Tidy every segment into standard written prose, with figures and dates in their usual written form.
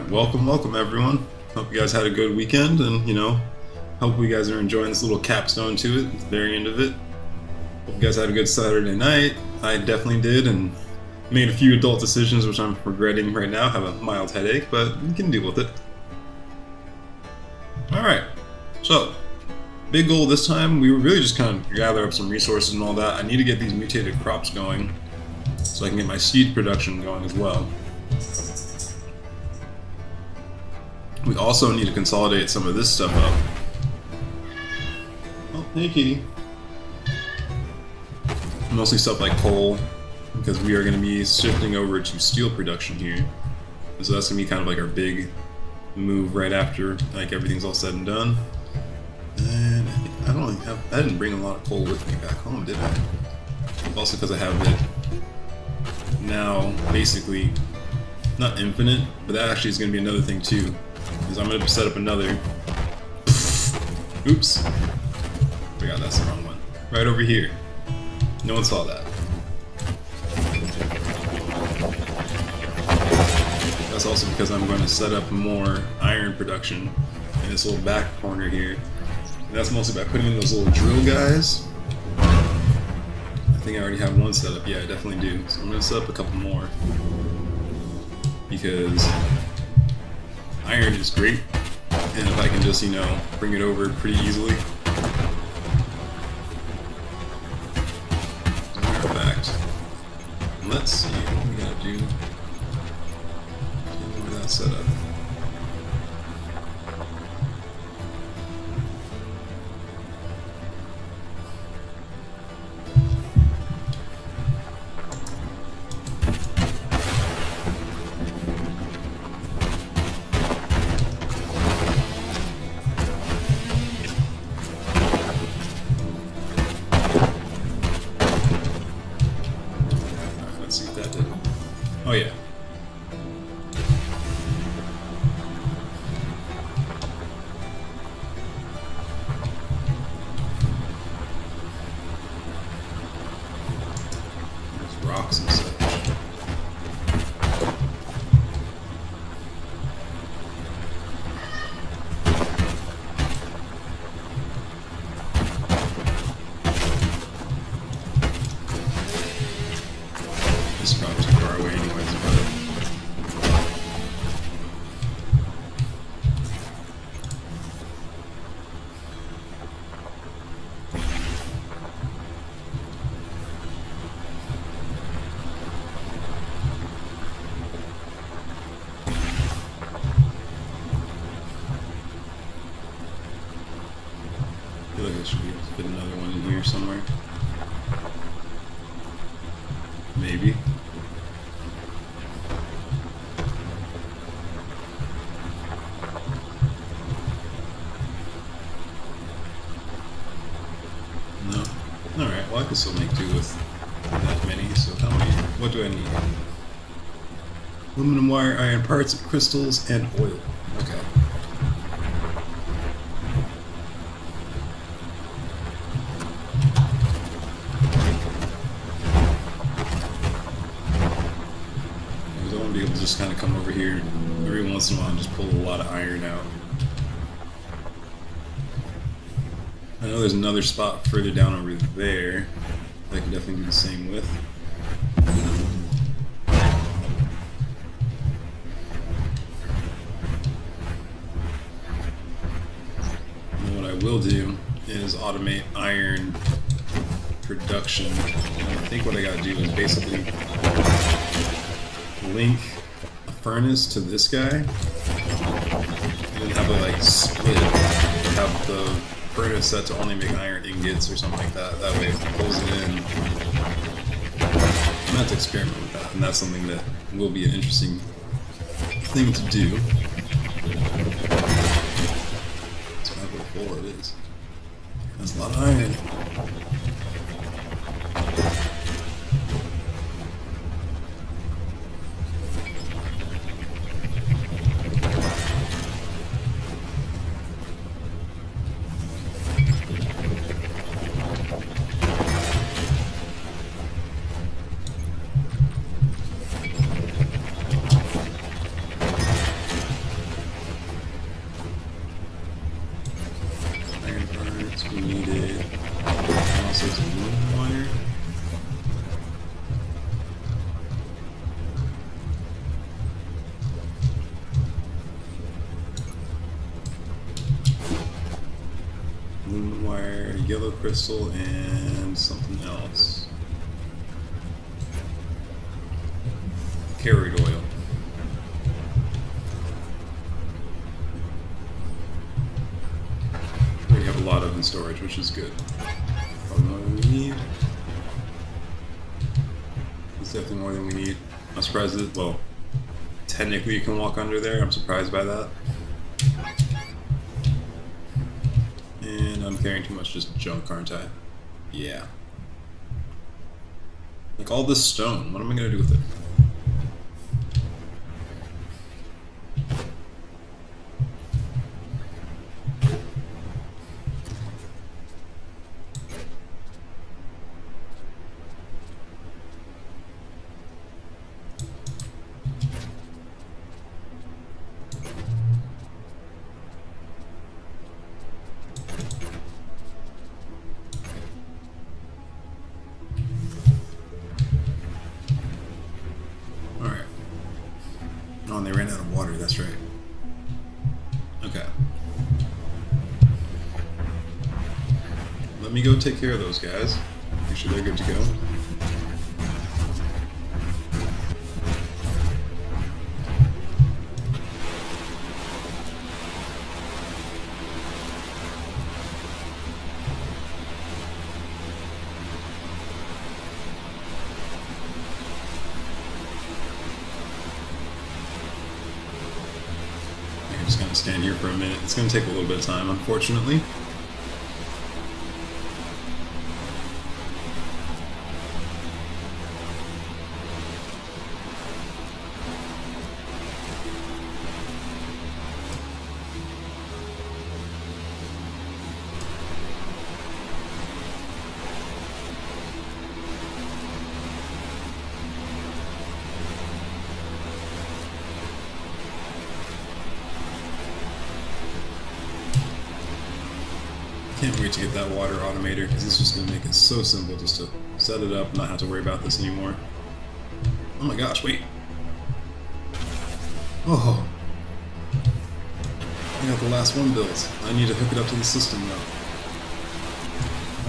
Welcome everyone. Hope you guys had a good weekend, and hope you guys are enjoying this little capstone to it, the very end of it. Hope you guys had a good Saturday night. I definitely did, and made a few adult decisions which I'm regretting right now. Have a mild headache, but you can deal with it. Alright, so big goal this time, we were really just kind of gather up some resources and all that. I need to get these mutated crops going so I can get my seed production going as well. We also need to consolidate some of this stuff up. Oh, hey kitty. Mostly stuff like coal, because we are going to be shifting over to steel production here. So that's going to be kind of like our big move right after like everything's all said and done. And I didn't bring a lot of coal with me back home, did I? Also because I have it now basically not infinite, but that actually is going to be another thing too. Because I'm going to set up another... Oops. Forgot that's the wrong one. Right over here. No one saw that. That's also because I'm going to set up more iron production in this little back corner here. And that's mostly by putting in those little drill guys. I think I already have one set up. Yeah, I definitely do. So I'm going to set up a couple more. Because iron is great, and if I can just, bring it over pretty easily. As a matter of fact, let's see what we gotta do. Get more of that set up. Oh yeah. There's rocks and such. This is probably too far away anyways, but... I feel like I should be able to fit another one in here somewhere. Maybe. No. Alright, well I can still make do with that many, so how many? What do I need? Aluminum wire, iron parts, crystals, and oil. Okay. I want to be able to just kind of come over here every once in a while and just pull a lot of iron out. I know there's another spot further down over there that I can definitely do the same with. And what I will do is automate iron production. And I think what I gotta do is basically link a furnace to this guy and then have it like split, have the furnace set to only make iron ingots or something like that. That way it pulls it in. I'm gonna have to experiment with that, and that's something that will be an interesting thing to do. That's 504 it is. That's a lot of iron. yellow crystal and something else. Carried oil. We have a lot of in storage, which is good. Probably more than we need. It's definitely more than we need. I'm surprised that, well, technically you can walk under there. I'm surprised by that. And I'm carrying too much just junk, aren't I? Yeah. Like all this stone, what am I gonna do with it? Oh, and they ran out of water, that's right. Okay. Let me go take care of those guys. Make sure they're good to go. I'm just gonna stand here for a minute. It's gonna take a little bit of time, unfortunately. Can't wait to get that water automator, because it's just going to make it so simple just to set it up and not have to worry about this anymore. Oh my gosh, wait. Oh. I got the last one built. I need to hook it up to the system now.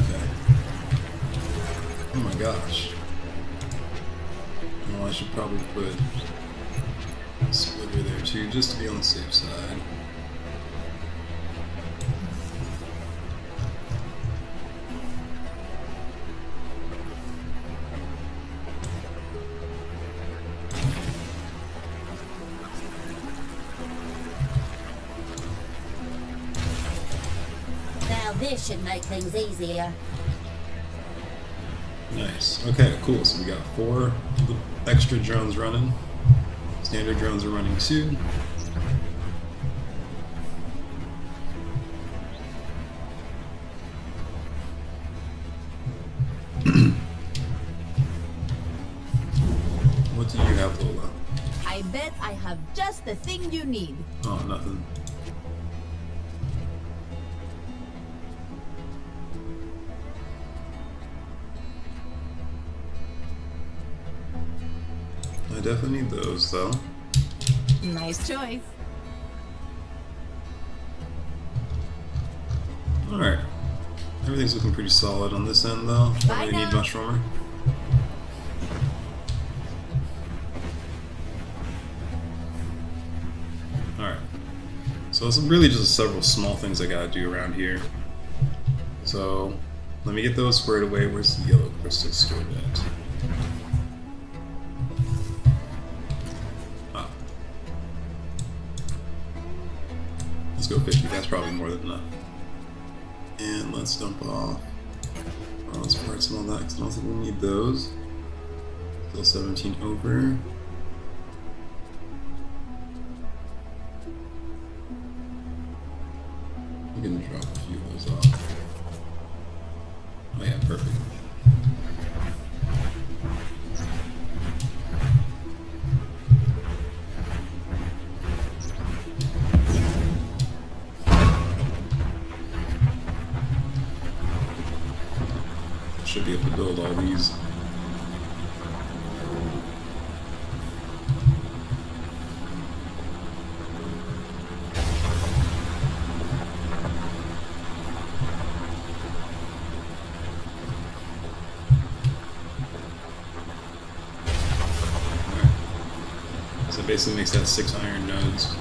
Okay. Oh my gosh. Well, I should probably put a splitter there too, just to be on the safe side. This should make things easier. Nice. Okay, cool. So we got 4 extra drones running. Standard drones are running 2. What do you have, Lola? I bet I have just the thing you need. Oh, nothing. I definitely need those, though. Nice choice. Alright. Everything's looking pretty solid on this end, though. I Bye really need now. Mushroomer. Alright. So it's really just several small things I gotta do around here. So, let me get those squared away. Where's the yellow crystal stored at? Let's go 50, that's probably more than enough. And let's dump off all those parts and all that, because I don't think we need those. Still 17 over. I'm gonna drop a few of those off. Oh yeah, perfect. Should be able to build all these. basically makes that 6 iron nodes.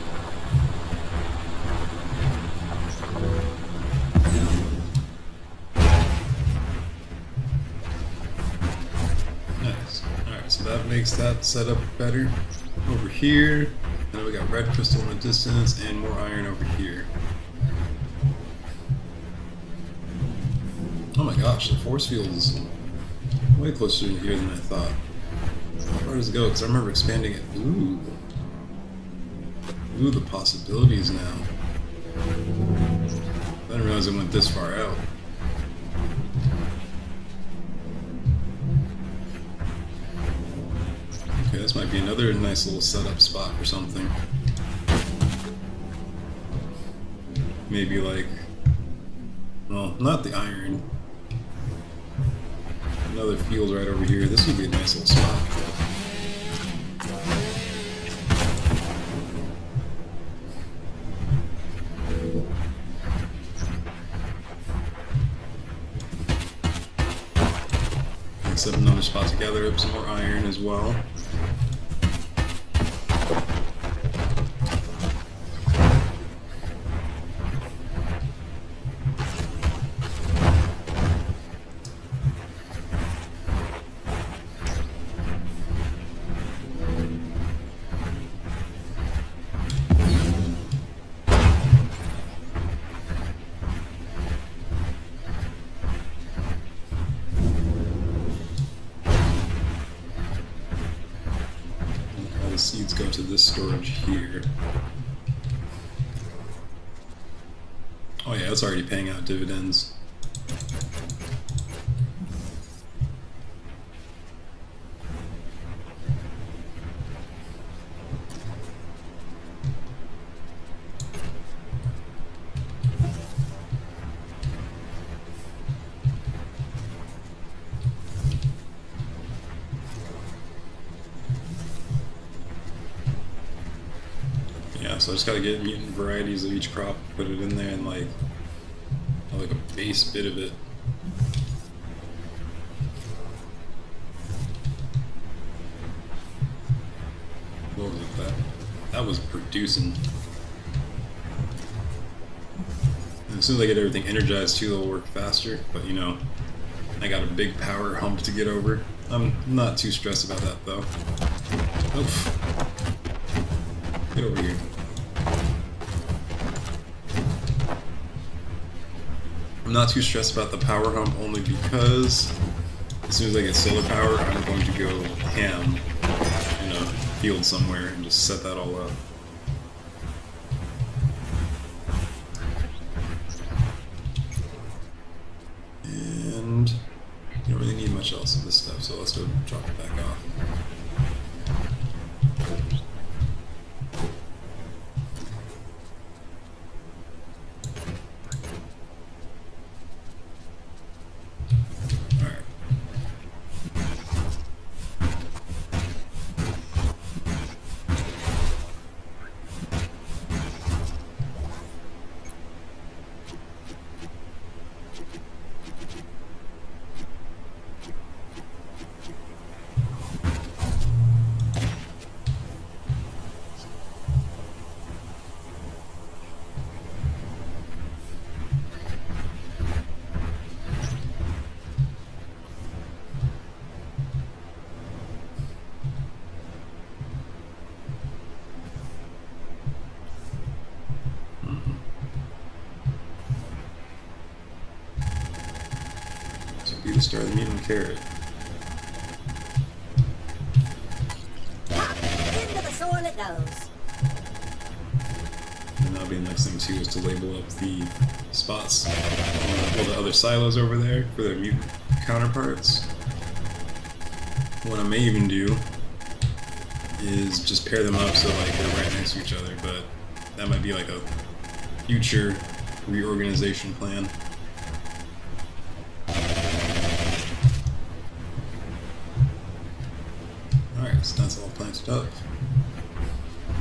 Nice. Alright, so that makes that setup better. Over here, and then we got red crystal in the distance and more iron over here. Oh my gosh, the force field is way closer in here than I thought. How far does it go? Because I remember expanding it. Ooh. Ooh, the possibilities now. I didn't realize it went this far out. Okay, this might be another nice little setup spot for something. Maybe like... well, not the iron. Another field right over here. This would be a nice little spot. Set another spot to gather up some more iron as well. The seeds go to this storage here. Oh yeah, it's already paying out dividends. Yeah, so I just gotta get mutant varieties of each crop, put it in there, and like a base bit of it. What was it? That was producing. And as soon as I get everything energized too, it'll work faster. But you know, I got a big power hump to get over. I'm not too stressed about that though. Oof. Get over here. I'm not too stressed about the power hump only because as soon as I get solar power, I'm going to go ham in a field somewhere and just set that all up. And you don't really need much else of this stuff, so let's go drop it back off. Be the star of the mutant carrot. Into the soil it goes. And that'll be the next thing too, is to label up the spots on all the other silos over there for their mutant counterparts. What I may even do is just pair them up so like they're right next to each other, but that might be like a future reorganization plan. Alright, so that's all planted up.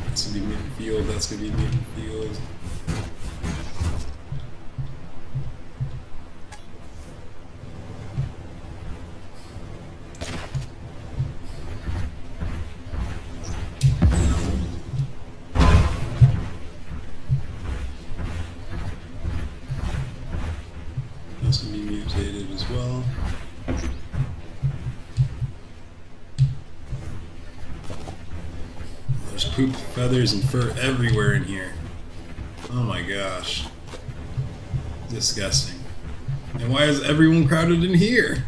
That's gonna be mutant field, that's gonna be mutant field. There's poop, feathers, and fur everywhere in here. Oh my gosh. Disgusting. And why is everyone crowded in here?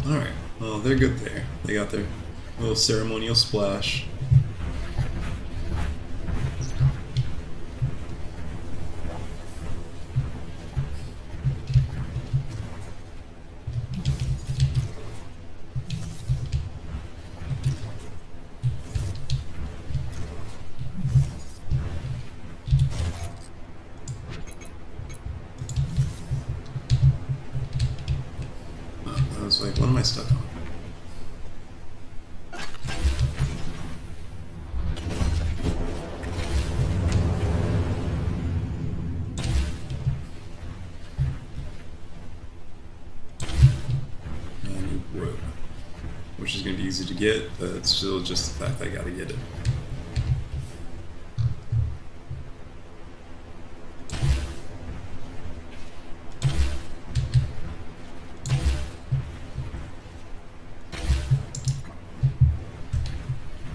Alright, well, they're good there. They got their little ceremonial splash. I was like, what am I stuck on? And rope. Which is going to be easy to get, but it's still just the fact that I gotta get it.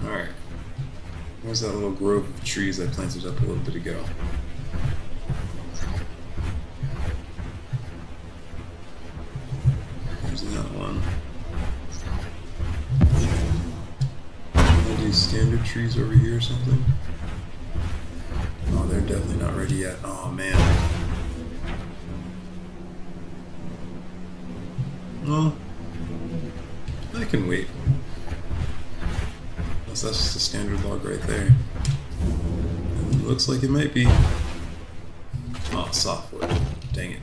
Alright. Where's that little grove of trees I planted up a little bit ago? There's that one. Are these standard trees over here or something? Oh, they're definitely not ready yet. Oh man. Well, I can wait. Unless that's just a standard log right there. And it looks like it might be. Oh, softwood. Dang it.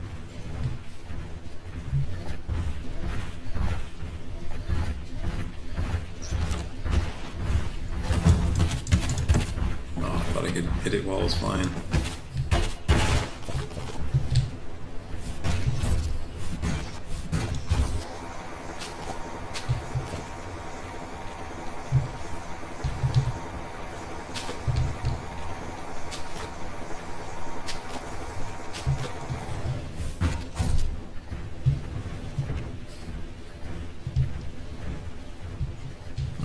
Oh, I thought I could hit it while I was flying.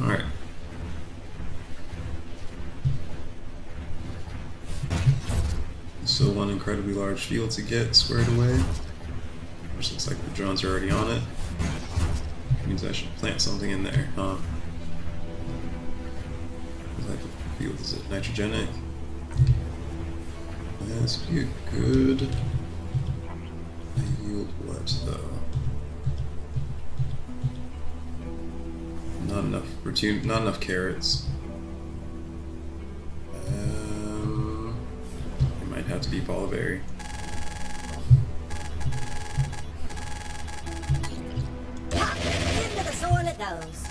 Alright. So one incredibly large field to get squared away. Which looks like the drones are already on it. Which means I should plant something in there, huh? What type of field is it? Nitrogenic? This would be a good yield what though? Not enough not enough carrots. It might have to be Boliberry. Into the soil it goes.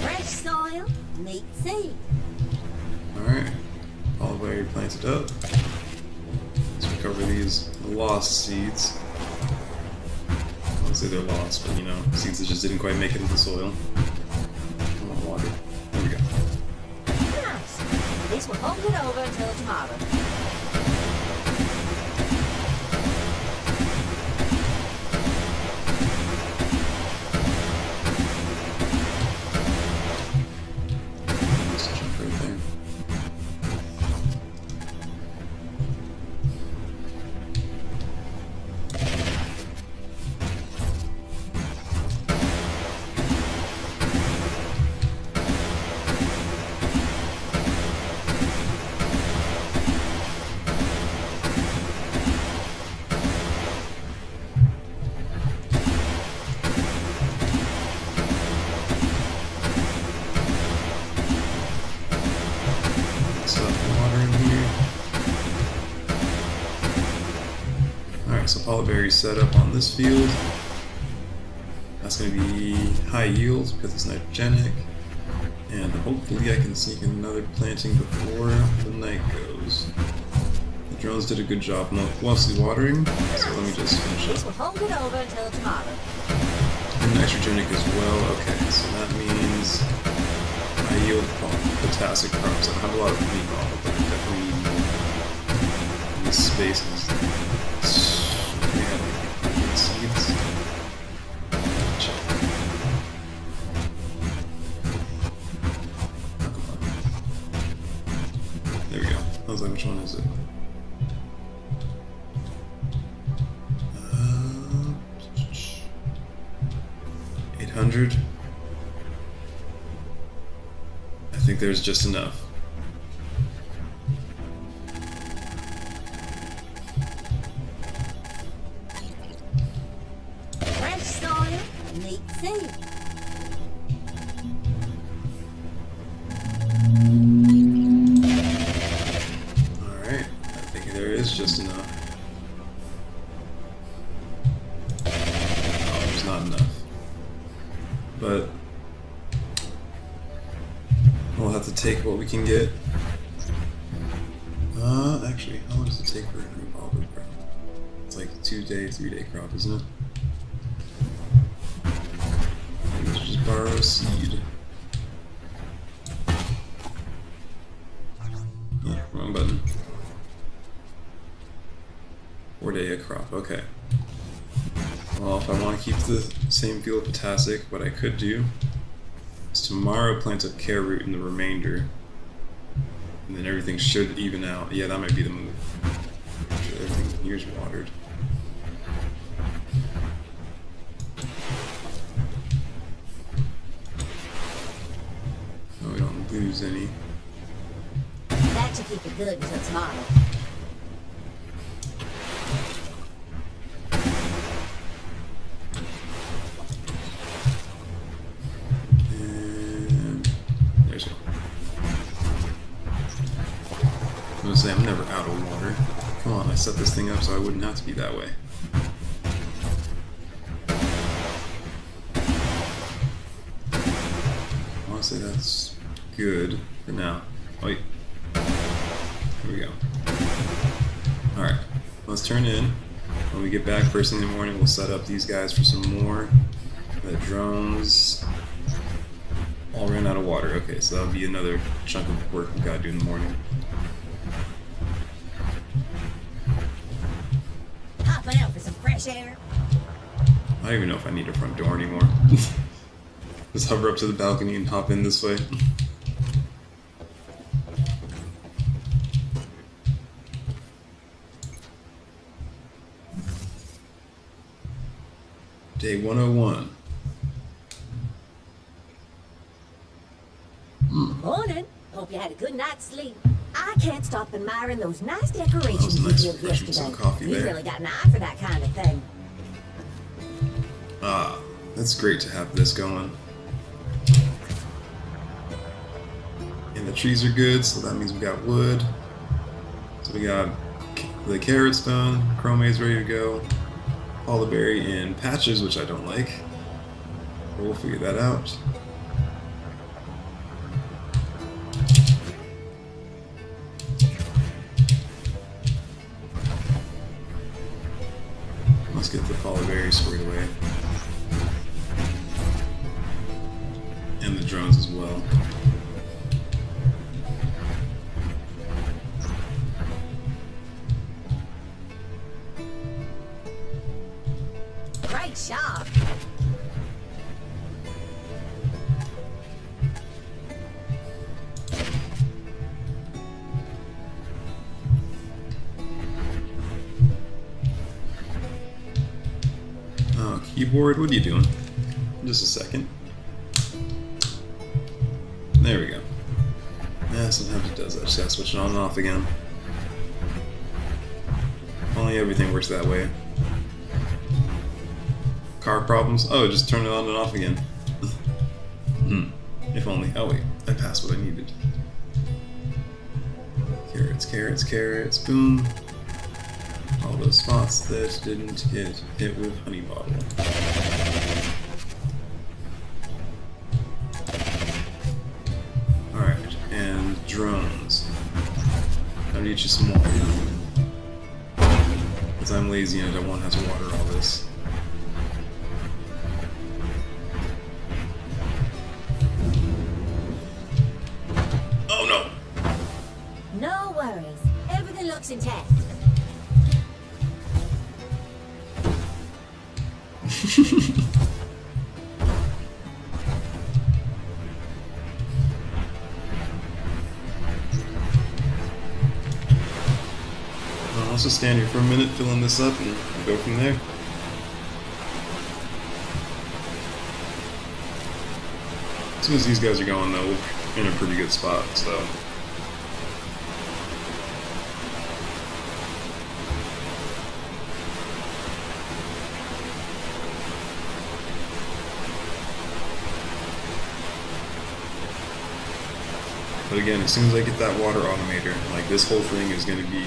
Fresh soil, neat seed. Alright. All the way planted up. Let's recover these lost seeds. I won't say they're lost, but you know, seeds that just didn't quite make it into the soil. Come on, water. There we go. Nice. This will hold it over until tomorrow. Let's jump right there. So Polyberry set up on this field. That's going to be high yield because it's nitrogenic. And hopefully I can sneak another planting before the night goes. The drones did a good job mostly watering, so let me just finish This up. will hold it over until tomorrow. And nitrogenic as well. Okay, so that means high yield potassic crops. I don't have a lot of meatball, but I definitely need more in these spaces. We have like seeds. Check. Oh, come on. There we go. I was like, which one is it? 800. I think there's just enough. Fresh soil, neat seed. Alright, I think there is just enough. Oh, there's not enough. But we'll have to take what we can get. Actually, how long does it take for a green olive crop? It's like 2-day, 3-day crop, isn't it? Let's just borrow a seed. Oh, wrong button. 4-day a crop, okay. Well, if I want to keep the same field of potassic, what I could do is tomorrow plant a care root in the remainder. And then everything should even out. Yeah, that might be the move. Make sure everything here's watered. No, we don't lose any. That should keep it good until tomorrow. And there's one. I'm gonna say I'm never out of water. Come on, I set this thing up so I wouldn't have to be that way. I want to say that's good for now. Wait. Here we go. Alright, let's turn in. When we get back first thing in the morning, we'll set up these guys for some more. The drones all ran out of water. Okay, so that'll be another chunk of work we gotta do in the morning. Hopping out for some fresh air. I don't even know if I need a front door anymore. Just hover up to the balcony and hop in this way. Day 101. Morning. Hope you had a good night's sleep. I can't stop admiring those nice decorations That was nice. you did Fresh with some yesterday. coffee You've there. really got an eye for that kind of thing. Ah, that's great to have this going. And the trees are good, so that means we got wood. So we got the carrots done, chromate's ready to go, polyberry in patches, which I don't like. But we'll figure that out. Let's get the Polyberry squared away. And the drones as well. Great shot. Oh, keyboard, what are you doing? Just a second. There we go. Yeah, sometimes it does that. Just gotta switch it on and off again. Only everything works that way. Car problems? Oh, just turn it on and off again. If only. Oh wait, I passed what I needed. Carrots, carrots, carrots, boom. All those spots that didn't get hit with honey bottle. Alright, and drones. I need you some water. Because I'm lazy and I don't want to have to water all this. Oh no! No worries. Everything looks intact. I'll also stand here for a minute, filling this up, and we'll go from there. As soon as these guys are going, though, we're in a pretty good spot, so. But again, as soon as I get that water automator, like this whole thing is going to be,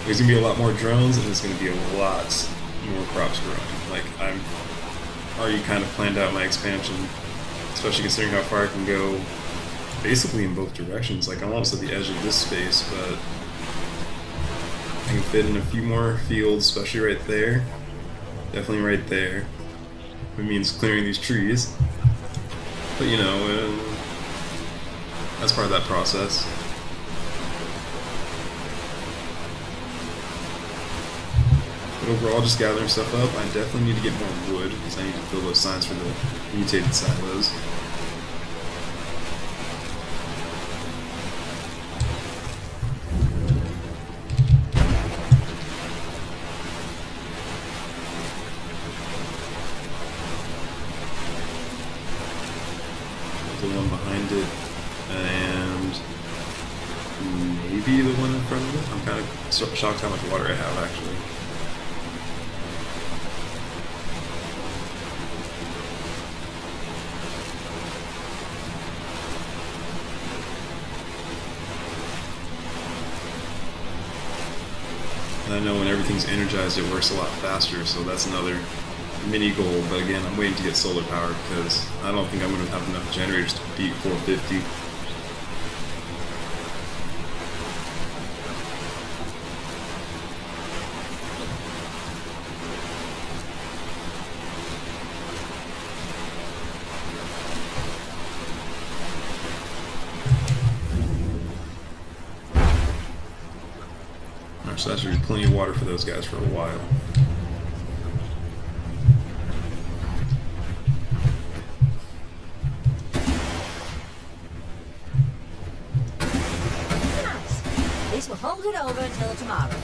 there's going to be a lot more drones and there's going to be a lot more crops growing. Like I'm already kind of planned out my expansion, especially considering how far I can go basically in both directions. Like I'm almost at the edge of this space, but I can fit in a few more fields, especially right there. Definitely right there. It means clearing these trees. But you know, that's part of that process. But overall, just gathering stuff up. I definitely need to get more wood, because I need to fill those signs for the mutated silos. The one behind it, and maybe the one in front of it. I'm kind of shocked how much water I have, actually. And I know when everything's energized, it works a lot faster, so that's another mini goal. But again, I'm waiting to get solar power because I don't think I'm going to have enough generators to beat 450. Alright, so that should be plenty of water for those guys for a while. This will hold it over until tomorrow.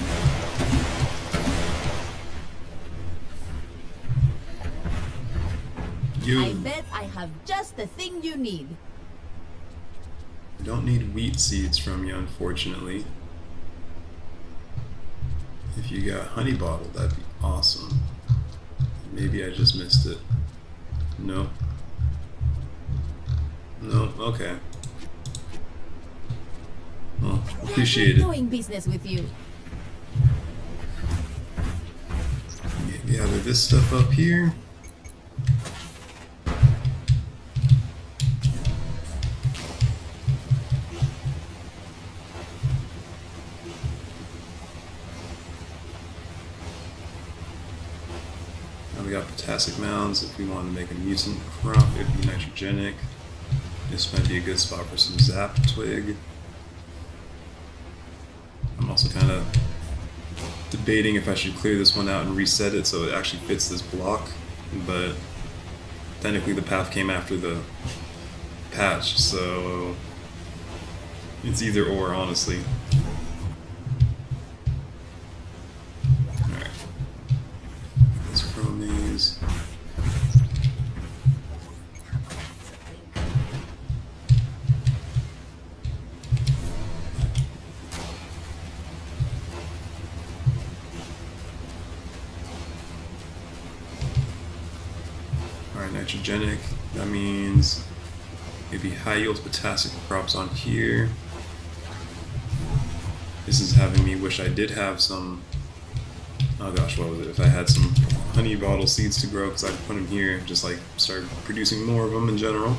I bet I have just the thing you need. I don't need wheat seeds from you, unfortunately. If you got honey bottle, that'd be awesome. Maybe I just missed it. No. No, okay. Well, appreciate it. Doing business with you. Gather this stuff up here. got potassic mounds. If we want to make a mutant crop, it'd be nitrogenic. This might be a good spot for some zap twig. I'm also kind of debating if I should clear this one out and reset it so it actually fits this block, but technically the path came after the patch, so it's either or, honestly. Alright. This chromaze. Alright, nitrogenic. That means maybe high yield potassic crops on here. This is having me wish I did have some. Oh gosh, what was it? If I had some honey bottle seeds to grow, because I'd put them here, just like start producing more of them in general.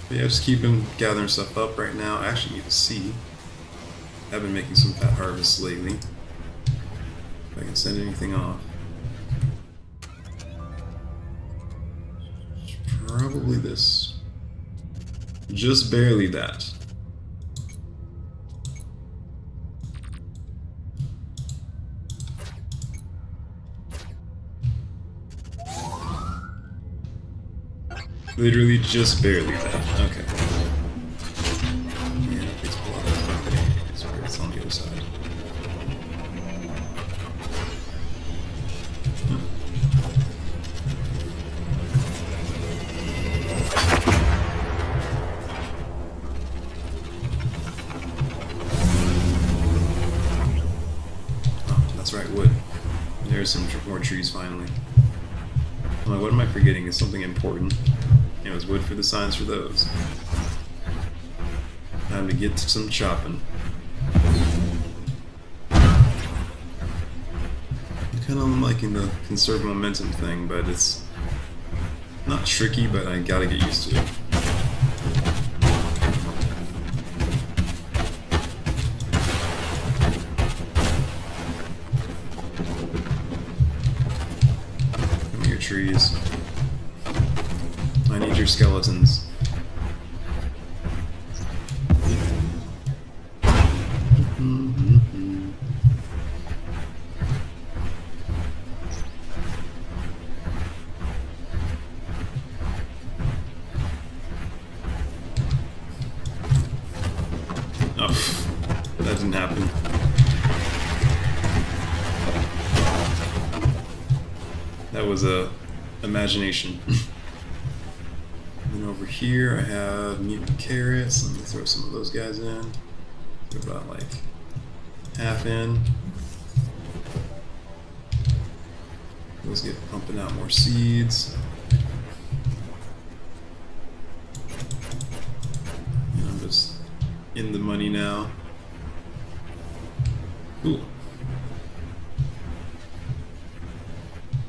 But yeah, just keeping gathering stuff up right now. I actually need to see. I've been making some fat harvests lately. If I can send anything off. Probably this. Just barely that. Literally just barely that. Okay. Yeah, it's blocked. Okay, it's where it's on the other side. That's right, wood. There's some more trees finally. I'm like, what am I forgetting? Is something important? It was wood for the signs for those. Time to get to some chopping. I'm kind of liking the conserve momentum thing, but it's not tricky, but I gotta get used to it. Trees. I need your skeletons. Oh, that didn't happen. That was a imagination. And then over here I have mutant carrots. Let me throw some of those guys in. They're about like half in. Those get pumping out more seeds. And I'm just in the money now. Cool.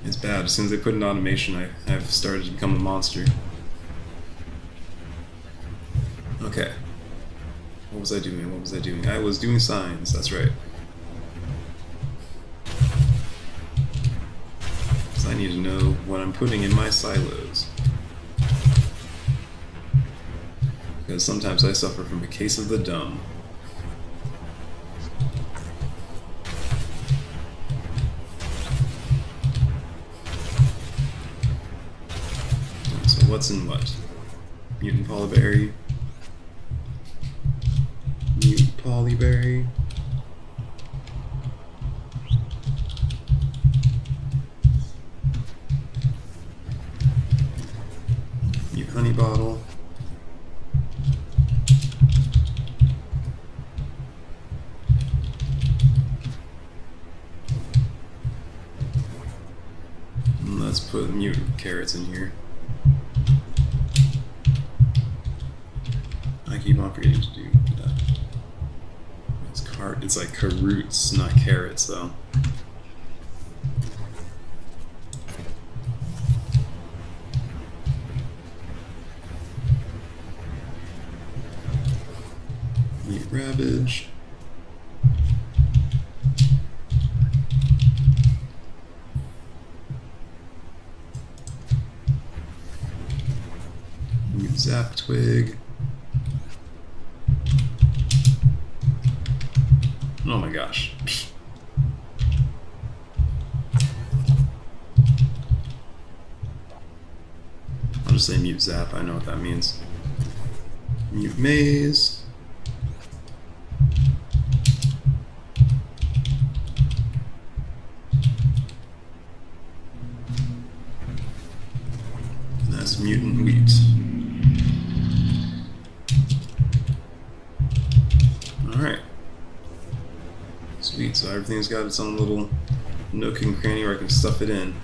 It's bad. As soon as they put in automation, I've started to become a monster. Okay. What was I doing? What was I doing? I was doing signs. That's right. Because I need to know what I'm putting in my silos. Because sometimes I suffer from a case of the dumb. What's in what? Mutant polyberry. Mutant polyberry. Mutant honey bottle. And let's put mutant carrots in here. I keep on forgetting to do that. It's like carrots, not carrots, though. Meat ravage. Zap Twig. Oh my gosh. I'll just say mute zap, I know what that means. Mute maze. And that's mutant wheat. Alright. Sweet, so everything's got its own little nook and cranny where I can stuff it in.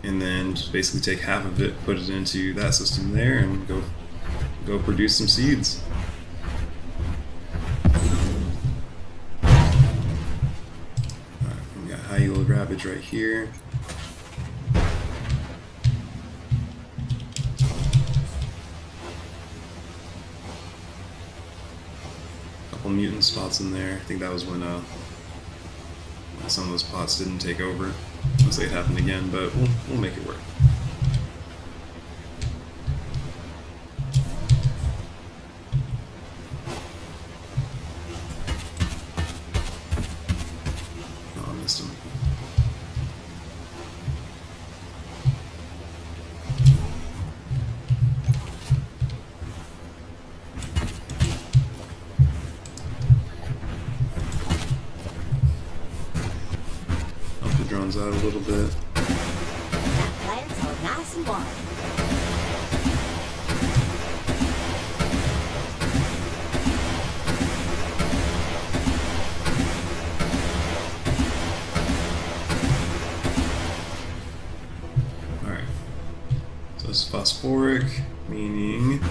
And then just basically take half of it, put it into that system there, and go produce some seeds. Alright, we got high yield ravage right here. Couple mutant spots in there. I think that was when some of those pots didn't take over. Looks like it happened again, but we'll make it work. Oh, I missed him. Out a little bit. That plant's all nice and warm. Alright. So it's phosphoric, meaning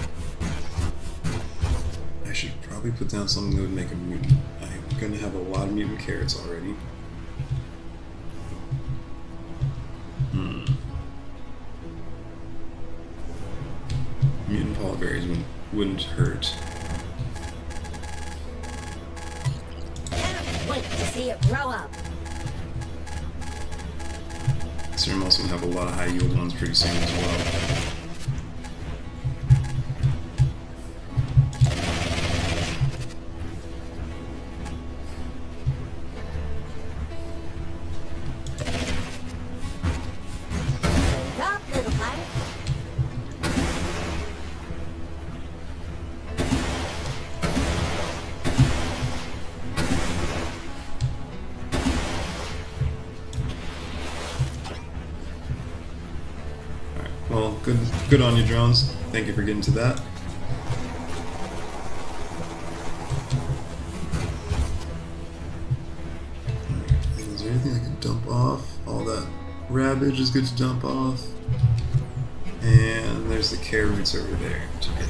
I should probably put down something that would make a mutant. I'm gonna have a lot of mutant carrots already. Mutant polyberries wouldn't hurt. Can't wait to see it grow up. So I'm also gonna have a lot of high yield ones pretty soon as well. Well, good on you, drones. Thank you for getting to that. Is there anything I can dump off? All that ravage is good to dump off. And there's the care roots over there to get.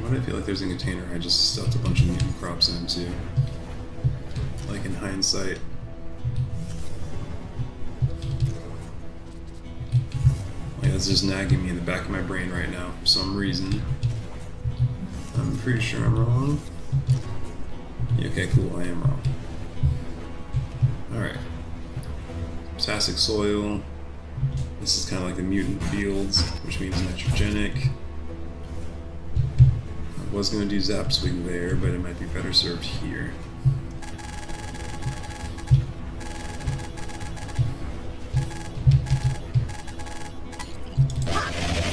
I feel like there's a container I just stuffed a bunch of mutant crops into. Like in hindsight. Like that's just nagging me in the back of my brain right now for some reason. I'm pretty sure I'm wrong. Yeah, okay, cool, I am wrong. Alright. Potassic soil. This is kind of like the mutant fields, which means nitrogenic. I was going to do Zap Swing there, but it might be better served here.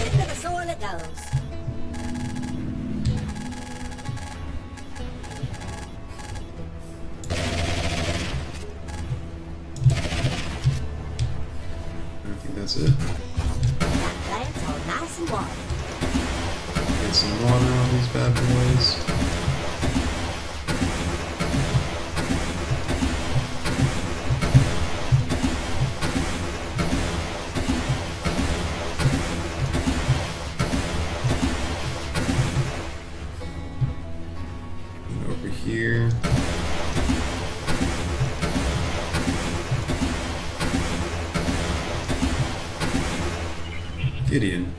Into the soil it goes. I think that's it. That plant's all nice and warm. Get some water on these bad boys. here. Gideon.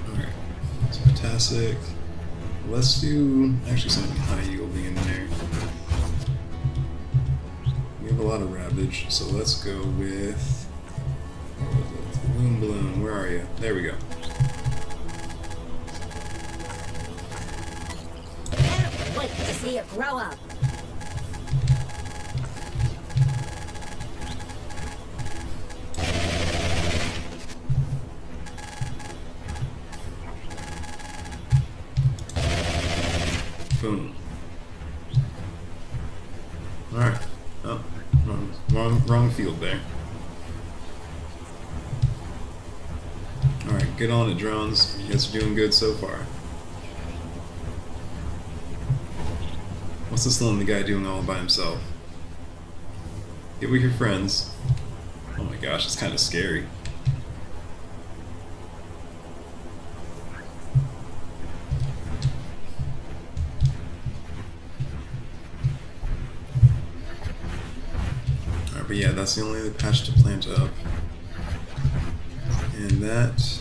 Alright, so Potassic. Let's do actually something high yielding in there. We have a lot of Ravage, so let's go with Loom Balloon. Where are you? There we go. Can't wait to see it grow up. Boom. Alright. Oh, wrong field there. Alright, get on it, drones. You guys are doing good so far. What's this lonely guy doing all by himself? Get with your friends. Oh my gosh, it's kind of scary. But yeah, that's the only other patch to plant up. And that...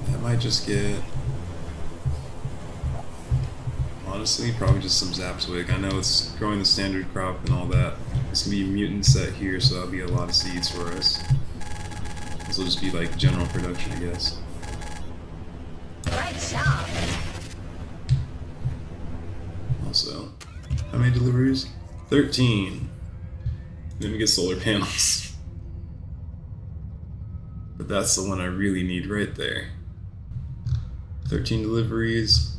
that might just get... honestly, probably just some Zapswig. I know it's growing the standard crop and all that. It's gonna be a mutant set here, so that'll be a lot of seeds for us. This will just be like general production, I guess. Great job. Also, how many deliveries? 13. Then we get solar panels. But that's the one I really need right there. 13 deliveries.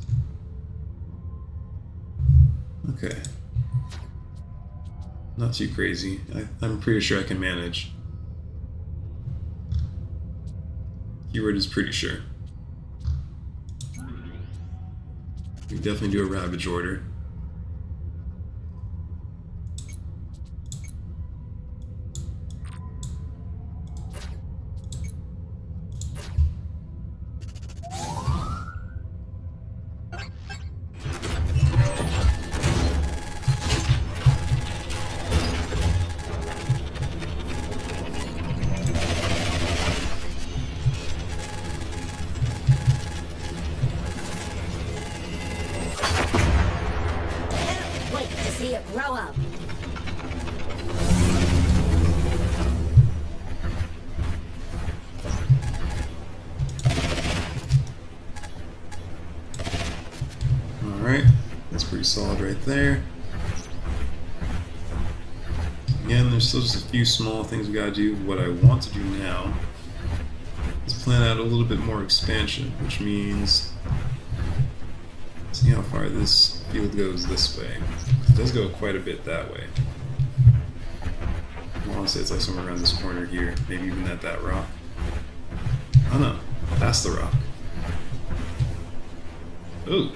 Okay. Not too crazy. I'm pretty sure I can manage. Keyword is pretty sure. We can definitely do a Ravage order. See it grow up. Alright, that's pretty solid right there. Again, there's still just a few small things we gotta do. What I want to do now is plan out a little bit more expansion, which means see how far this field goes this way. It does go quite a bit that way. I want to say it's like somewhere around this corner here, maybe even at that rock. Oh no, past the rock. Ooh.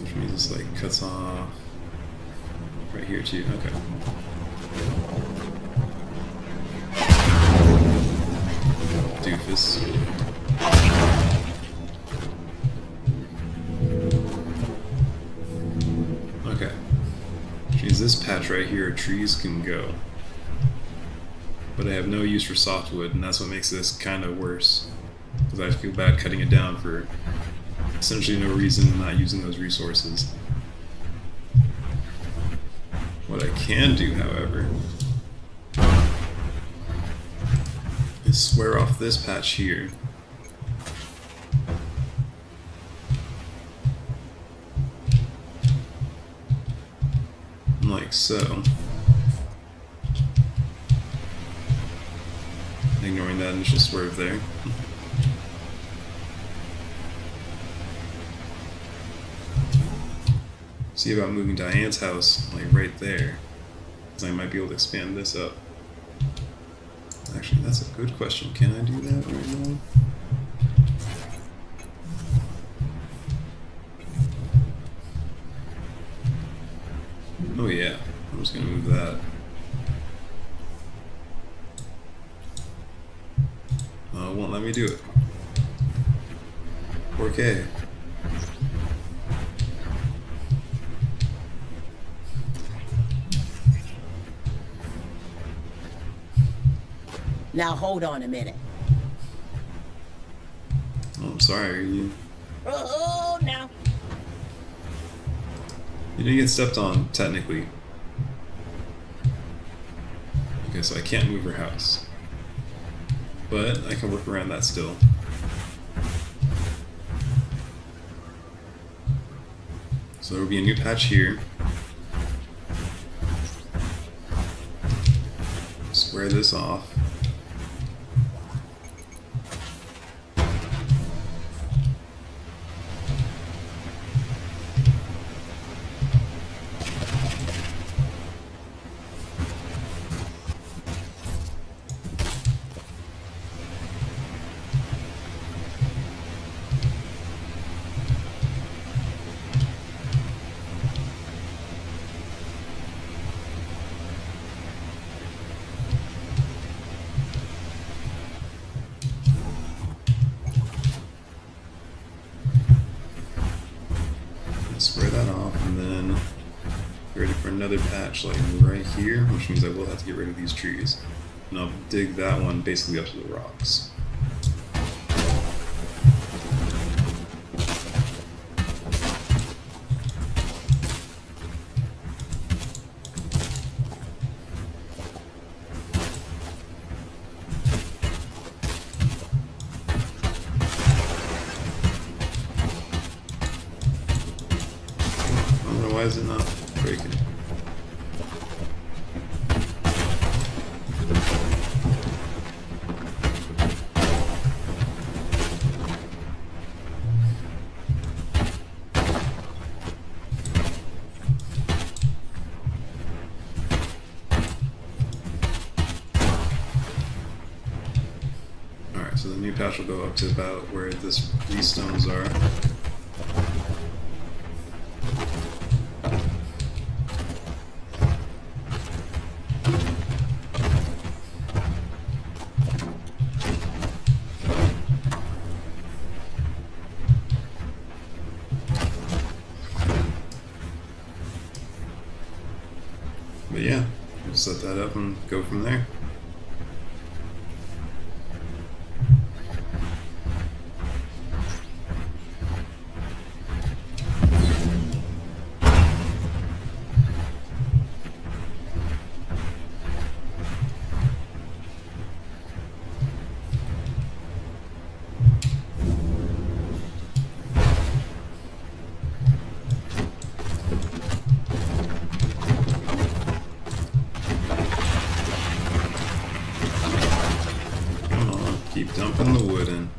Which means this like cuts off right here too. Okay. Doofus. Okay. Which means this patch right here, trees can go. But I have no use for softwood, and that's what makes this kind of worse. Because I feel bad cutting it down for essentially no reason and not using those resources. What I can do, however, is square off this patch here. like so. Ignoring that initial swerve there. See about moving Diane's house, like right there. Because I might be able to expand this up. Actually, that's a good question. Can I do that right now? Oh yeah, I'm just gonna move that. It won't let me do it. 4K. Now hold on a minute. Oh, I'm sorry. Oh, now. You didn't get stepped on, technically. Okay, so I can't move her house. But I can work around that still. So there will be a new patch here. Square this off. Square that off, and then get ready for another patch like right here, which means I will have to get rid of these trees. And I'll dig that one basically up to the rocks. Why is it not breaking? Alright, so the new patch will go up to about where these stones are. But yeah, we'll set that up and go from there. Keep dumping the wood in.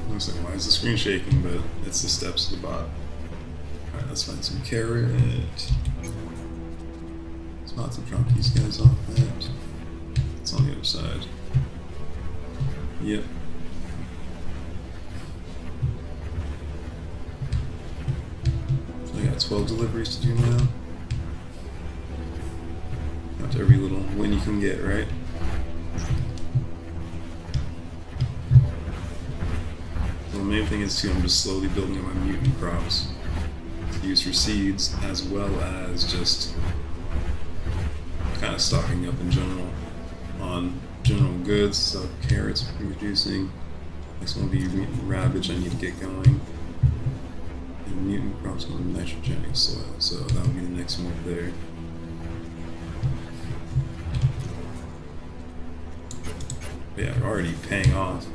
Looks like, why is the screen shaking? But it's the steps to the bot. Alright, let's find some carrot. Spots to drop these guys off that. It's on the other side. Yep. So I got 12 deliveries to do now. After every little win you can get, right? the main thing is too, I'm just slowly building up my mutant crops to use for seeds, as well as just kind of stocking up in general on general goods. So carrots reducing. Next one will be mutant ravage. I need to get going. And mutant crops on nitrogenic soil. So that will be the next move there. Yeah, already paying off.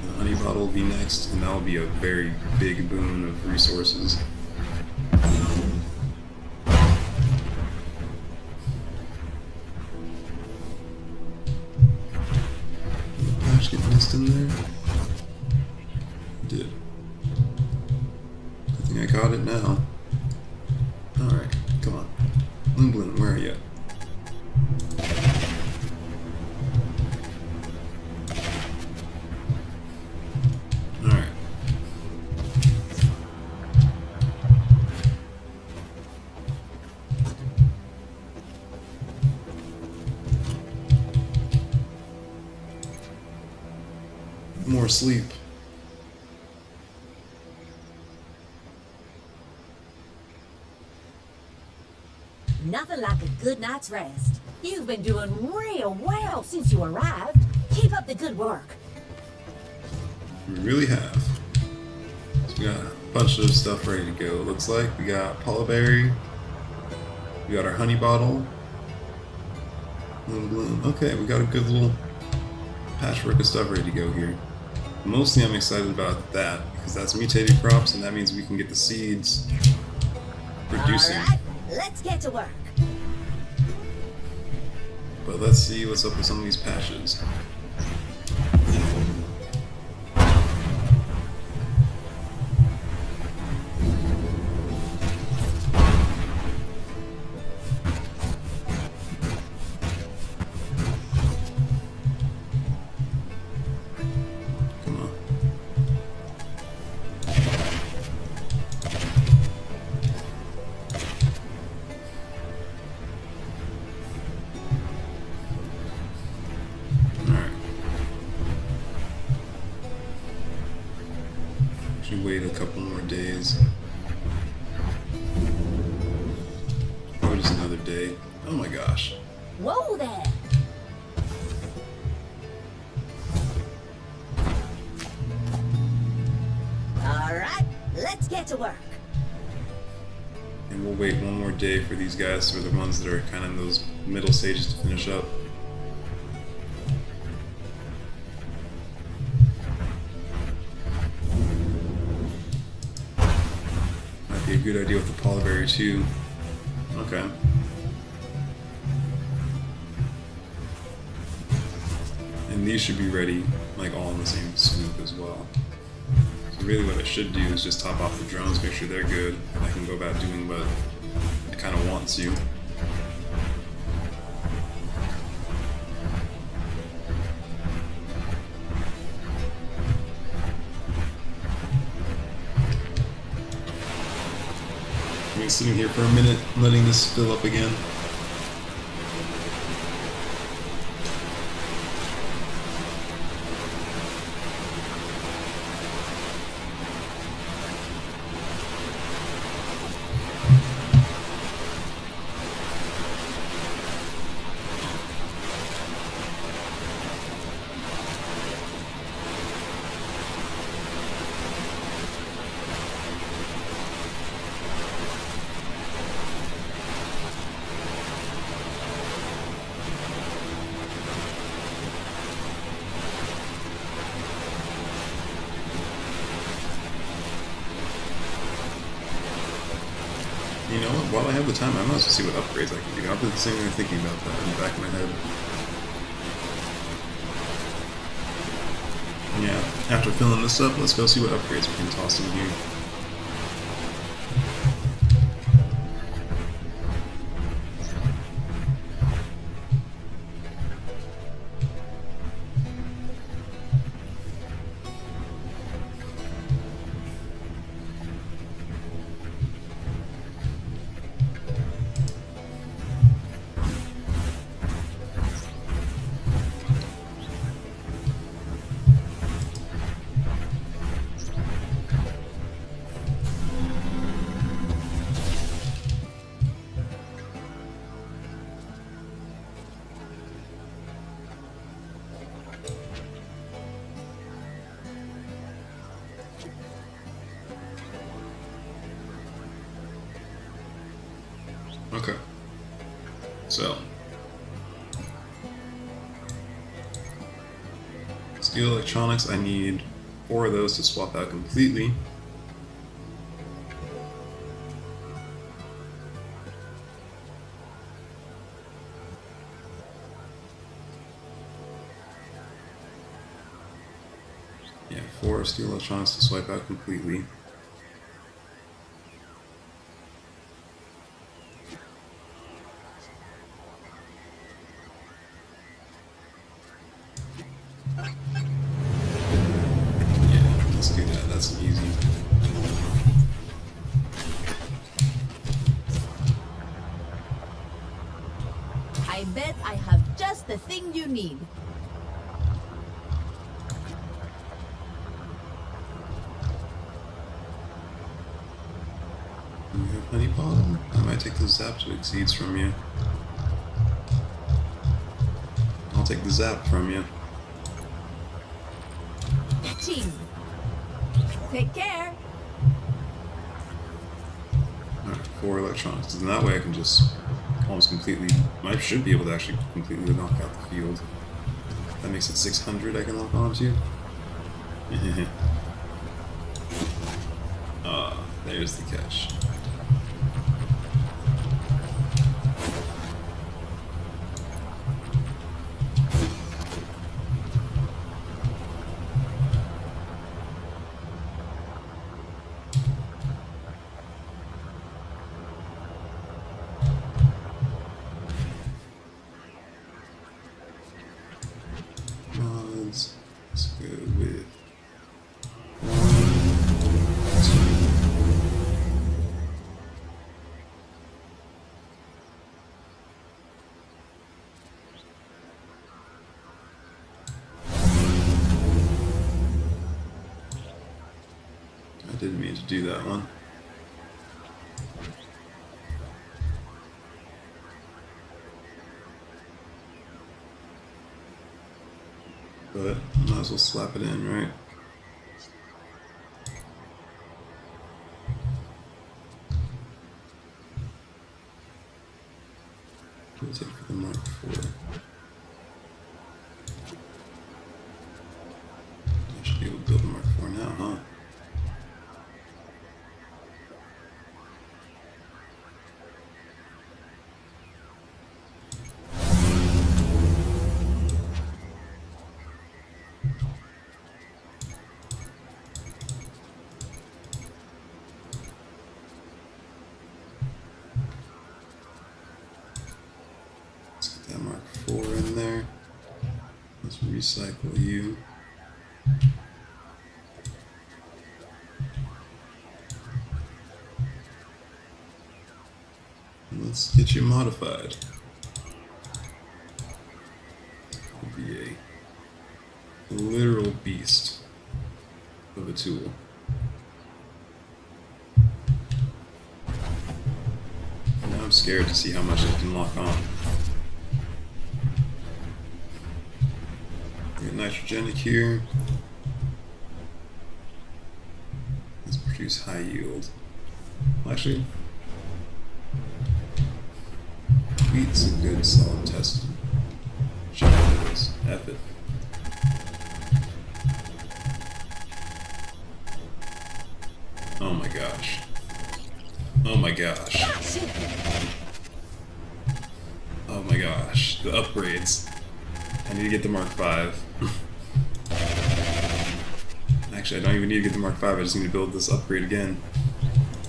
The honey bottle will be next, and that will be a very big boon of resources. Did the patch get missed in there? It did. I think I caught it now. Alright, come on. Limblin, where are you? More sleep. Nothing like a good night's rest. You've been doing real well since you arrived. Keep up the good work. We really have. So we got a bunch of stuff ready to go. Looks like we got Polyberry. We got our honey bottle. Bloom. Okay, we got a good little patchwork of stuff ready to go here. Mostly I'm excited about that because that's mutated crops and that means we can get the seeds producing. All right, let's get to work. But let's see what's up with some of these patches. Wait a couple more days. Or just another day. Oh my gosh. Whoa there. All right, let's get to work. And we'll wait one more day for these guys, for the ones that are kind of in those middle stages, to finish up. A good idea with the Polyberry too. Okay. And these should be ready, like all in the same swoop as well. So really what I should do is just top off the drones, make sure they're good, and I can go about doing what I kind of want to. Sitting here for a minute, letting this fill up again. You know what? While I have the time, I might as well see what upgrades I can do. I'll do the same thing, thinking about that in the back of my head. Yeah, after filling this up, let's go see what upgrades we can toss in here. Okay. So. Steel electronics, I need 4 of those to swap out completely. Yeah, 4 steel electronics to swipe out completely. Let's do that. That's easy. I bet I have just the thing you need. Do you have honey pollen? I might take the Zaptwig seeds from you. I'll take the Zap from you. Team. Take care. Alright, 4 electronics. And that way I can just almost completely... I should be able to actually completely knock out the field. That makes it 600 I can lock onto. There's the catch. Mods. Let's go with 1, 2. I didn't mean to do that one. But might as well slap it in, right? We'll take for the Mark IV. I should be able to build a Mark IV now, huh? Let's get that Mark IV in there. Let's recycle you. And let's get you modified. It'll be a literal beast of a tool. Now I'm scared to see how much it can lock on. Get nitrogenic here. Let's produce high yield. Well, actually, wheat's a good solid test. Chocolate, F it. Oh my gosh. Oh my gosh. Oh my gosh. The upgrades. I need to get the Mark V. Actually, I don't even need to get the Mark V, I just need to build this upgrade again.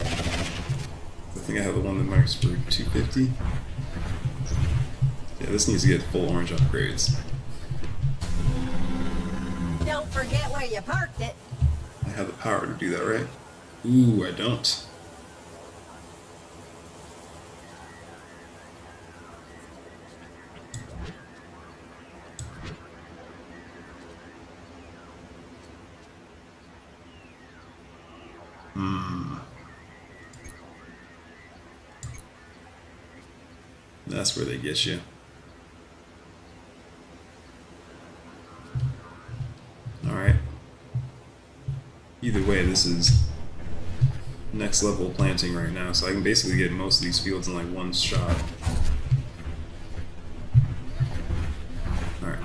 I think I have the one that marks for 250. Yeah, this needs to get full orange upgrades. Don't forget where you parked it. I have the power to do that, right? Ooh, I don't. That's where they get you. Alright. Either way, this is next level planting right now, so I can basically get most of these fields in like one shot. Alright.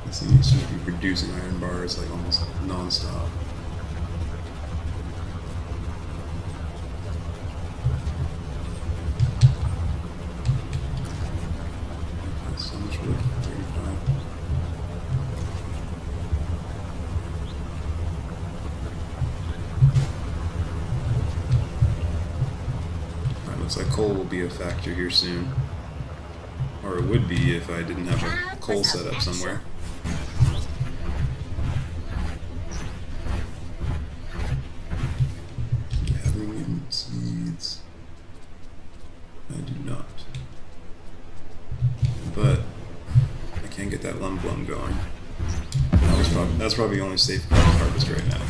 It seems to be producing iron bars like almost non-stop. So much wood, 35. Alright, looks like coal will be a factor here soon. Or it would be if I didn't have a coal set up somewhere. Having seeds. I do not. But I can't get that lumblum going. That's probably the only safe crop to harvest right now.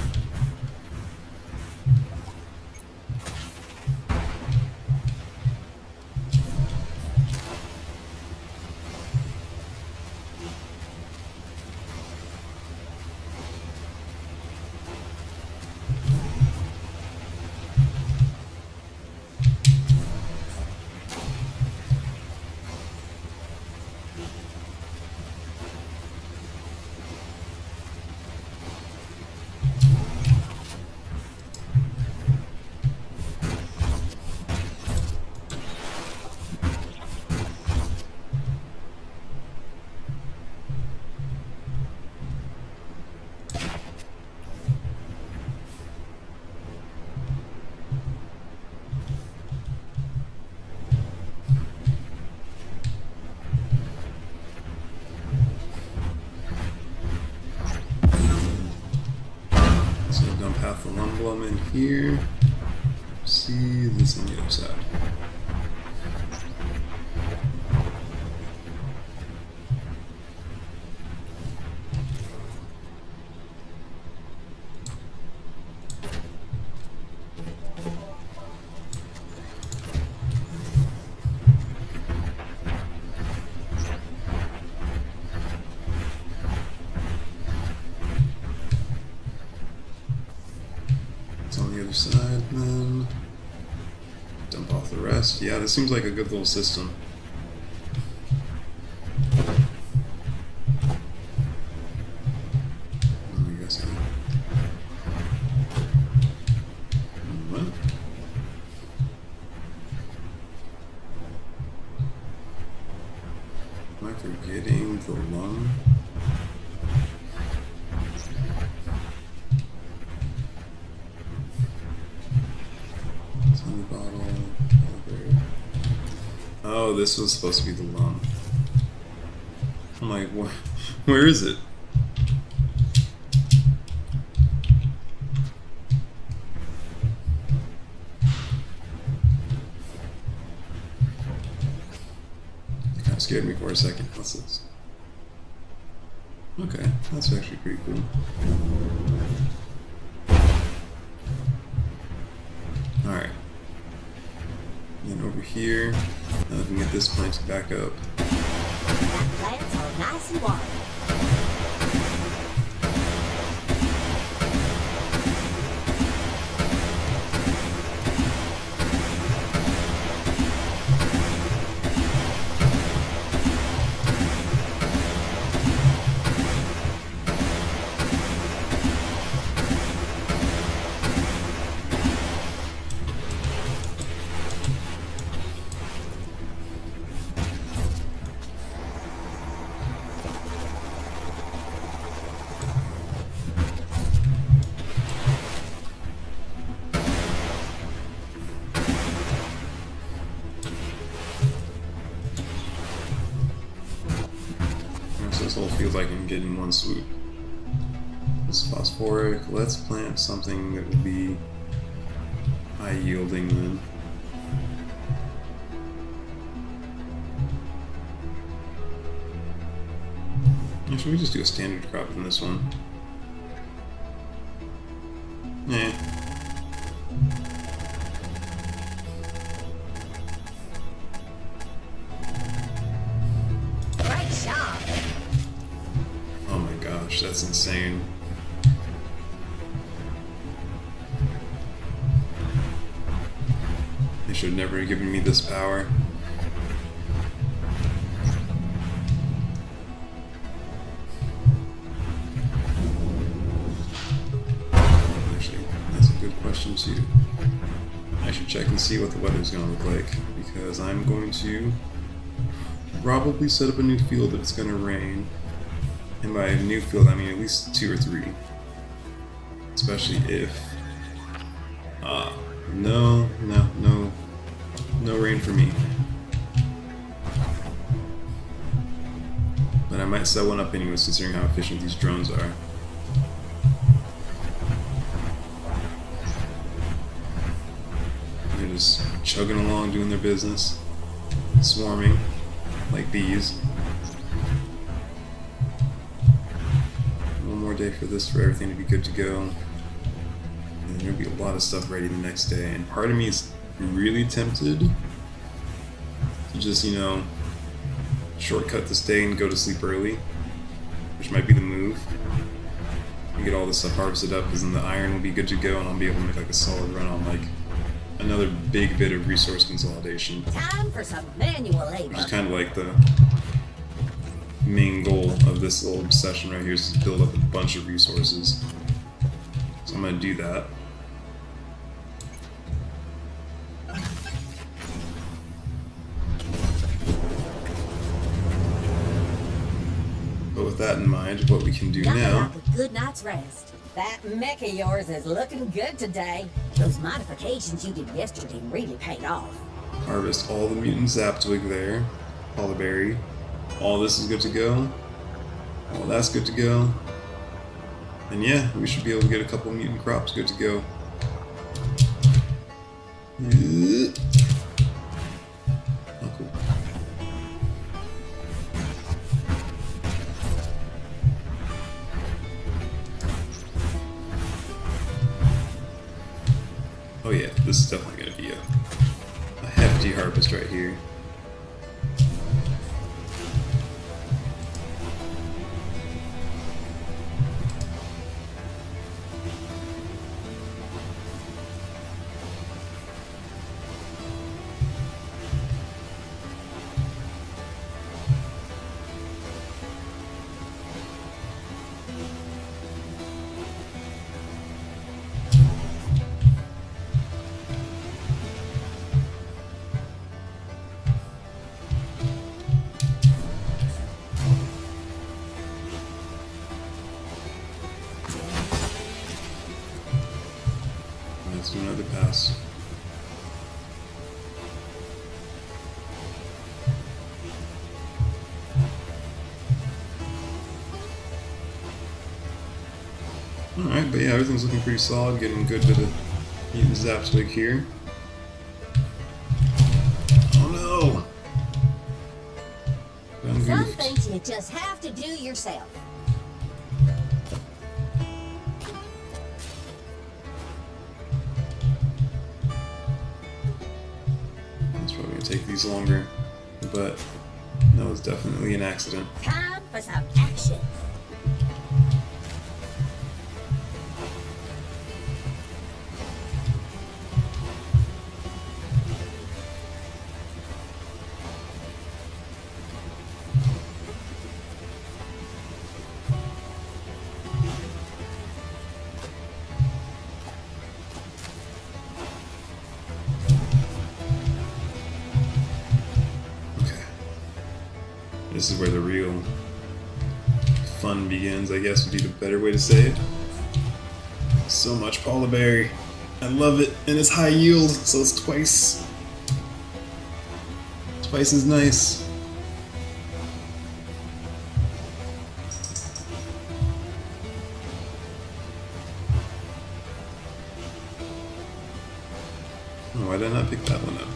Path the lumblum in here. See this on the other side. On the other side, then dump off the rest. Yeah, this seems like a good little system. I guess what? Am I forgetting the lung? Oh, this was supposed to be the lung. I'm like, where is it? It kind of scared me for a second. What's this? Okay, that's actually pretty cool. Alright. Then over here, now we can get this planted back up. Plants are nice and watered. This whole feels like I can get in one swoop. This phosphoric, let's plant something that will be high yielding then. Yeah, should we just do a standard crop in this one? Eh. insane. They should have never given me this power. Actually, that's a good question too. I should check and see what the weather's gonna look like, because I'm going to probably set up a new field if it's gonna rain. And by a new field, I mean at least 2 or 3. Especially if... No rain for me. But I might set one up anyways, considering how efficient these drones are. They're just chugging along, doing their business. Swarming, like bees. One more day for this, for everything to be good to go. And there'll be a lot of stuff ready the next day. And part of me is really tempted to just, you know, shortcut this day and go to sleep early, which might be the move. And get all this stuff harvested up, because then the iron will be good to go, and I'll be able to make like a solid run on like another big bit of resource consolidation. Time for some manual labor. Which is kind of like the main goal of this little obsession right here, is to build up a bunch of resources. So I'm gonna do that. But with that in mind, what we can do Nothing now... like a good night's rest. That mech of yours is looking good today. Those modifications you did yesterday really paid off. Harvest all the mutant Zaptwig there. Polyberry. All this is good to go. All that's good to go. And yeah, we should be able to get a couple mutant crops good to go. Yeah. Oh, cool. Oh yeah, this is definitely going to be a hefty harvest right here. Let's do another pass. Alright, but yeah, everything's looking pretty solid, getting good to the mutant Zaptwig here. Oh no! I'm Some goofed. things you just have to do yourself. It's probably gonna take these longer, but that was definitely an accident. Time for some action. This is where the real fun begins, I guess would be the better way to say it. So much Polyberry. I love it, and it's high yield, so it's twice as nice. Oh, why did I not pick that one up?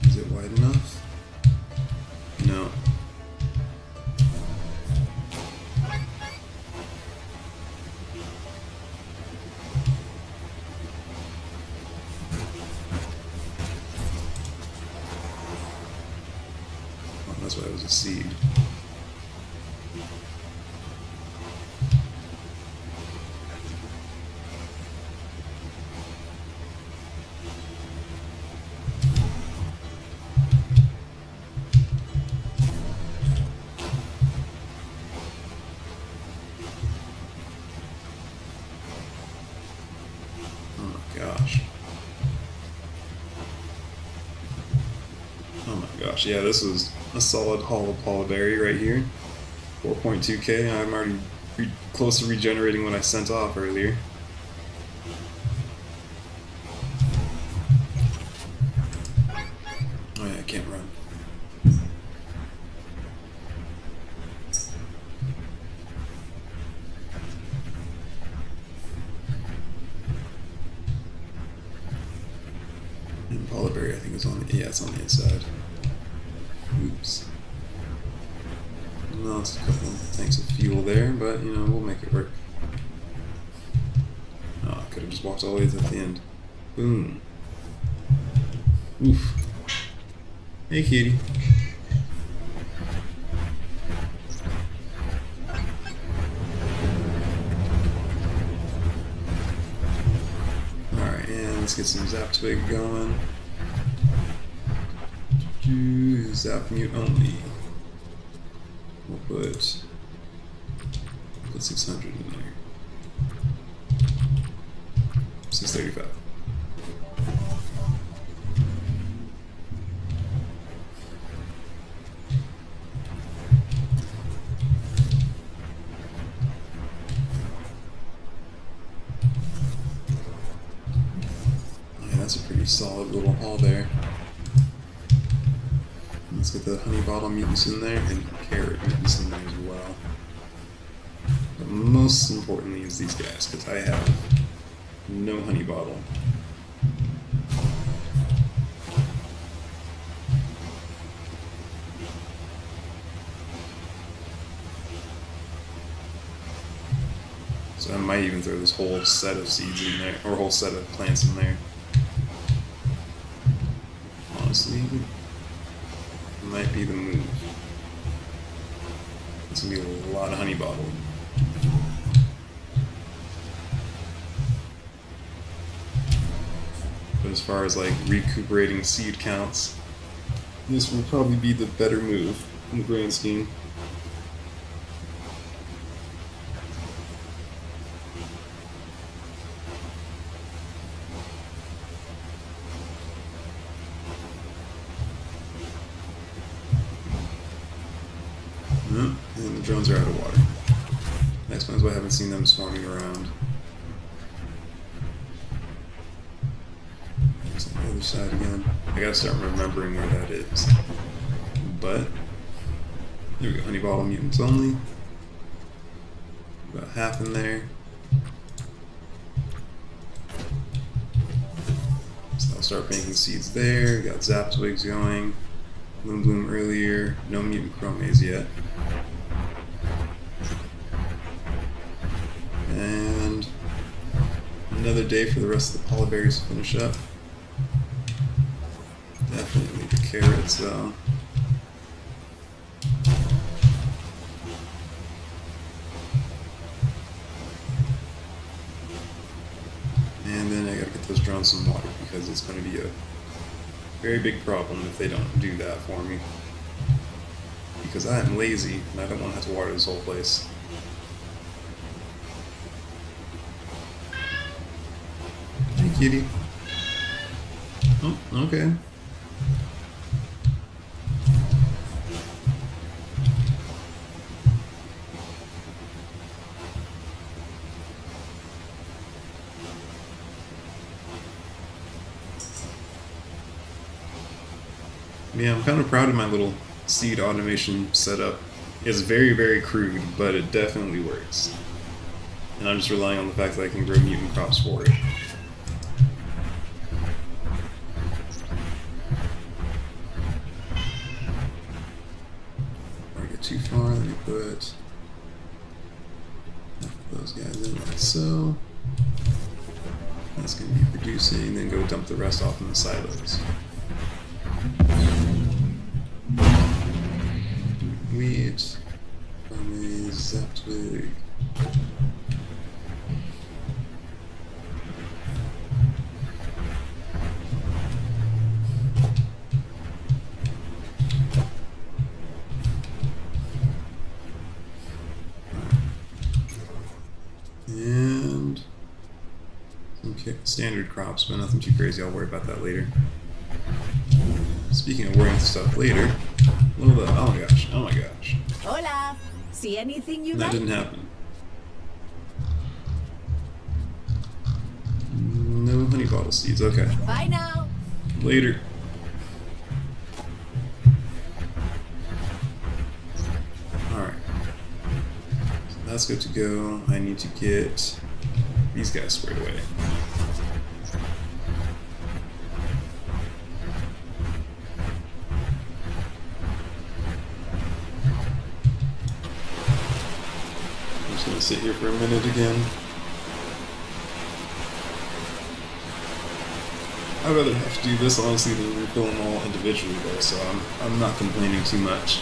Is it wide enough? No. That's why it was a seed. Gosh, yeah, this is a solid haul of Polyberry right here. 4.2k. I'm already close to regenerating what I sent off earlier. Oh yeah, I can't run. And Polyberry, I think, is on the, yeah, it's on the inside. Oops. Lost a couple of tanks of fuel there, but you know, we'll make it work. Oh, I could have just walked all the way to the end. Boom. Oof. Hey, kitty. Alright, and let's get some Zap Twig going. Zap mute only. We'll put 600 in there. 635. Yeah, that's a pretty solid little haul there. Let's get the honey bottle mutants in there and carrot mutants in there as well. But most importantly is these guys, because I have no honey bottle. So I might even throw this whole set of seeds in there, or whole set of plants in there. Honestly. Might be the move. It's gonna be a lot of honey bottle. But as far as like recuperating seed counts, this will probably be the better move in the grand scheme. And the drones are out of water. That explains why I haven't seen them swarming around. There's on the other side again. I gotta start remembering where that is. But, there we go, honey bottle mutants only. About half in there. So I'll start banking seeds there. Got Zap Twigs going. Bloom earlier. No mutant chromaze yet. And another day for the rest of the polyberries to finish up. Definitely the carrots though. And then I gotta get those drones some water because it's going to be a very big problem if they don't do that for me. Because I am lazy and I don't want to have to water this whole place. Hey kitty. Oh, okay. Yeah, I'm kind of proud of my little seed automation setup. It's very, very crude, but it definitely works. And I'm just relying on the fact that I can grow mutant crops for it. Before I get too far, let me put those guys in like so. That's going to be producing, then go dump the rest off in the silos. twig. And some standard crops, but nothing too crazy. I'll worry about that later. Speaking of worrying stuff later, oh my gosh, oh my gosh. Hola. See anything you That like? didn't happen. No honey bottle seeds, okay. Bye now. Later. Alright. So that's good to go. I need to get these guys squared away. I'm just gonna sit here for a minute again. I'd rather have to do this honestly than refill them all individually though, so I'm not complaining too much.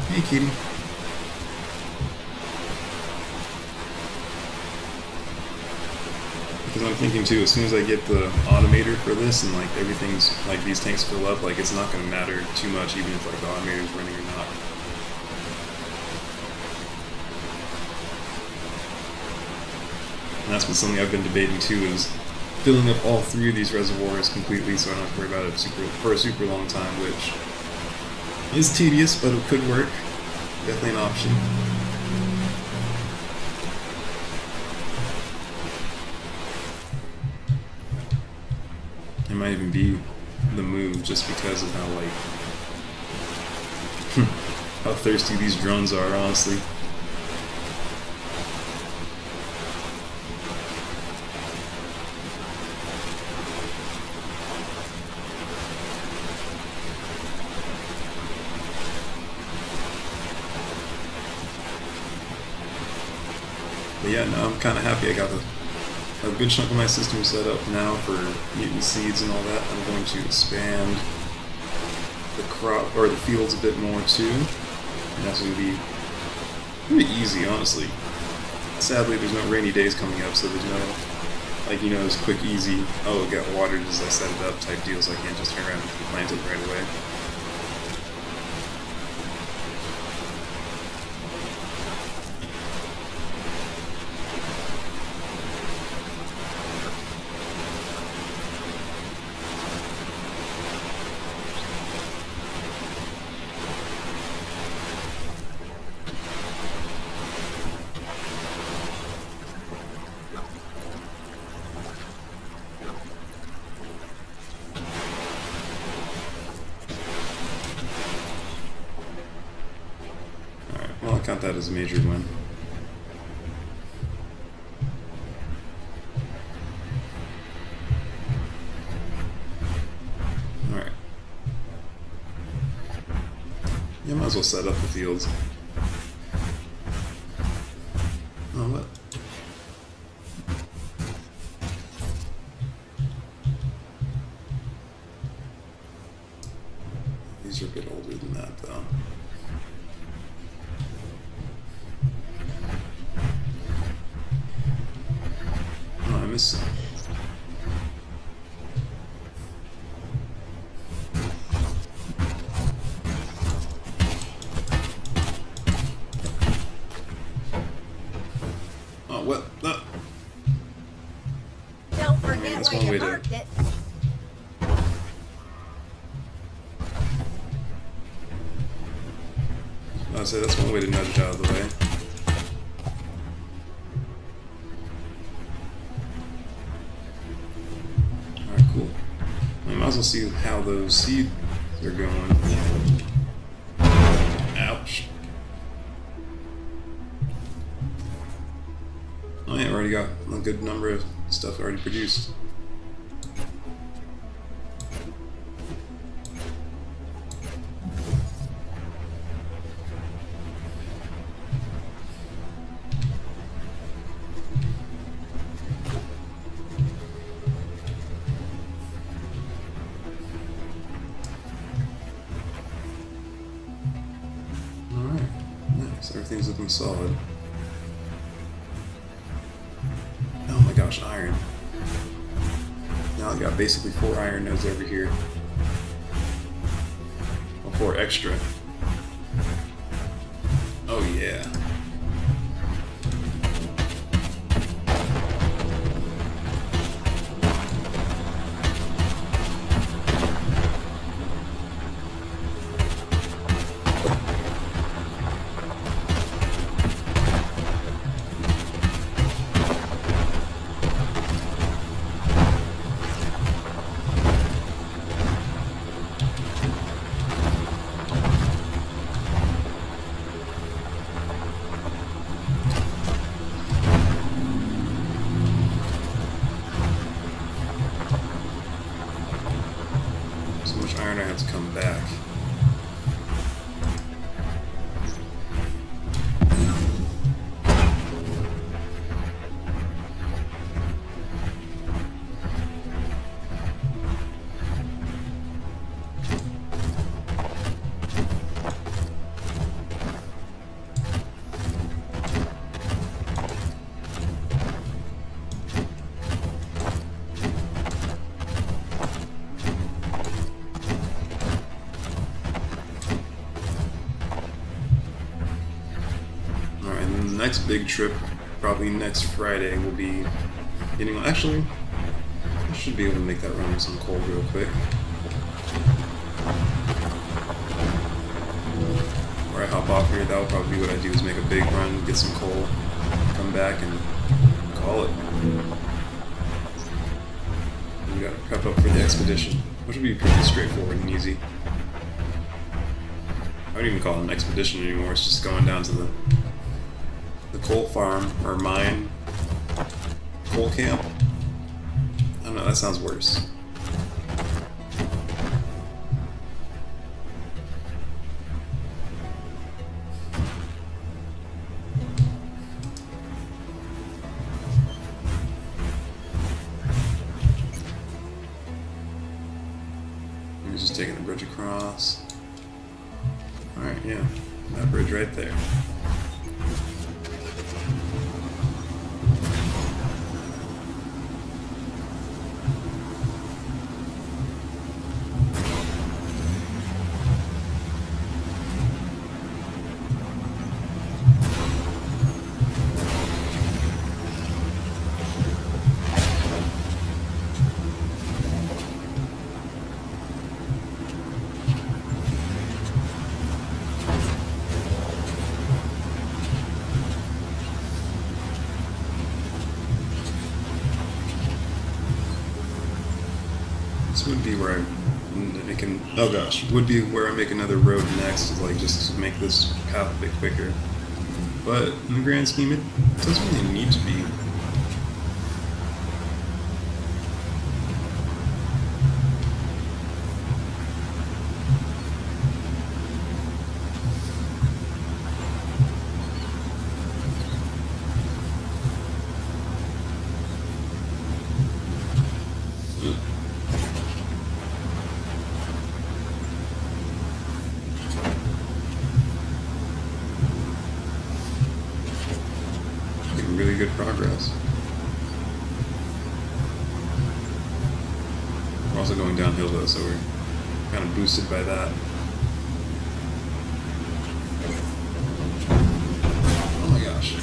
Hey kitty. Because I'm thinking too, as soon as I get the automator for this and like everything's like these tanks fill up, like it's not going to matter too much even if like the automator's running or not. And that's been something I've been debating too, is filling up all 3 of these reservoirs completely so I don't have to worry about it for a super long time, which is tedious, but it could work. Definitely an option. It might even be the move just because of how like how thirsty these drones are, honestly. But yeah, no, I'm kind of happy I got a good chunk of my system set up now for mutant seeds and all that. I'm going to expand the crop or the fields a bit more too, and that's going to be pretty easy, honestly. Sadly, there's no rainy days coming up, so there's no, like, you know, those quick, easy, oh, it got watered as I set it up type deals. I can't just turn around and plant it right away. Well, I'll count that as a major win. Alright. Yeah, might as well set up the fields. Oh, what? These are a bit older than that, though. Oh, I missed some. Oh, what? No. Don't forget that's where one way you to- parked it. I'd say that's one way to nudge it out of the way. Alright, cool. I might as well see how those seeds are going. Ouch. Oh yeah, I already got a good number of stuff already produced. So everything's looking solid. Oh my gosh, iron. Now I got basically 4 iron nodes over here. Well, 4 extra. Oh yeah. Iron I have to come back. Next big trip, probably next Friday, will be getting. Actually, I should be able to make that run with some coal real quick. Or I hop off here. That will probably be what I do: is make a big run, get some coal, come back, and call it. We gotta prep up for the expedition, which will be pretty straightforward and easy. I don't even call it an expedition anymore. It's just going down to the coal farm, or mine, coal camp. I don't know, that sounds worse. I'm just taking the bridge across. Alright, yeah, that bridge right there. This would be where I can. Oh gosh, would be where I make another road next, to like just make this path a bit quicker. But in the grand scheme, it doesn't really need to be. Really good progress. We're also going downhill though, so we're kind of boosted by that. Oh my gosh.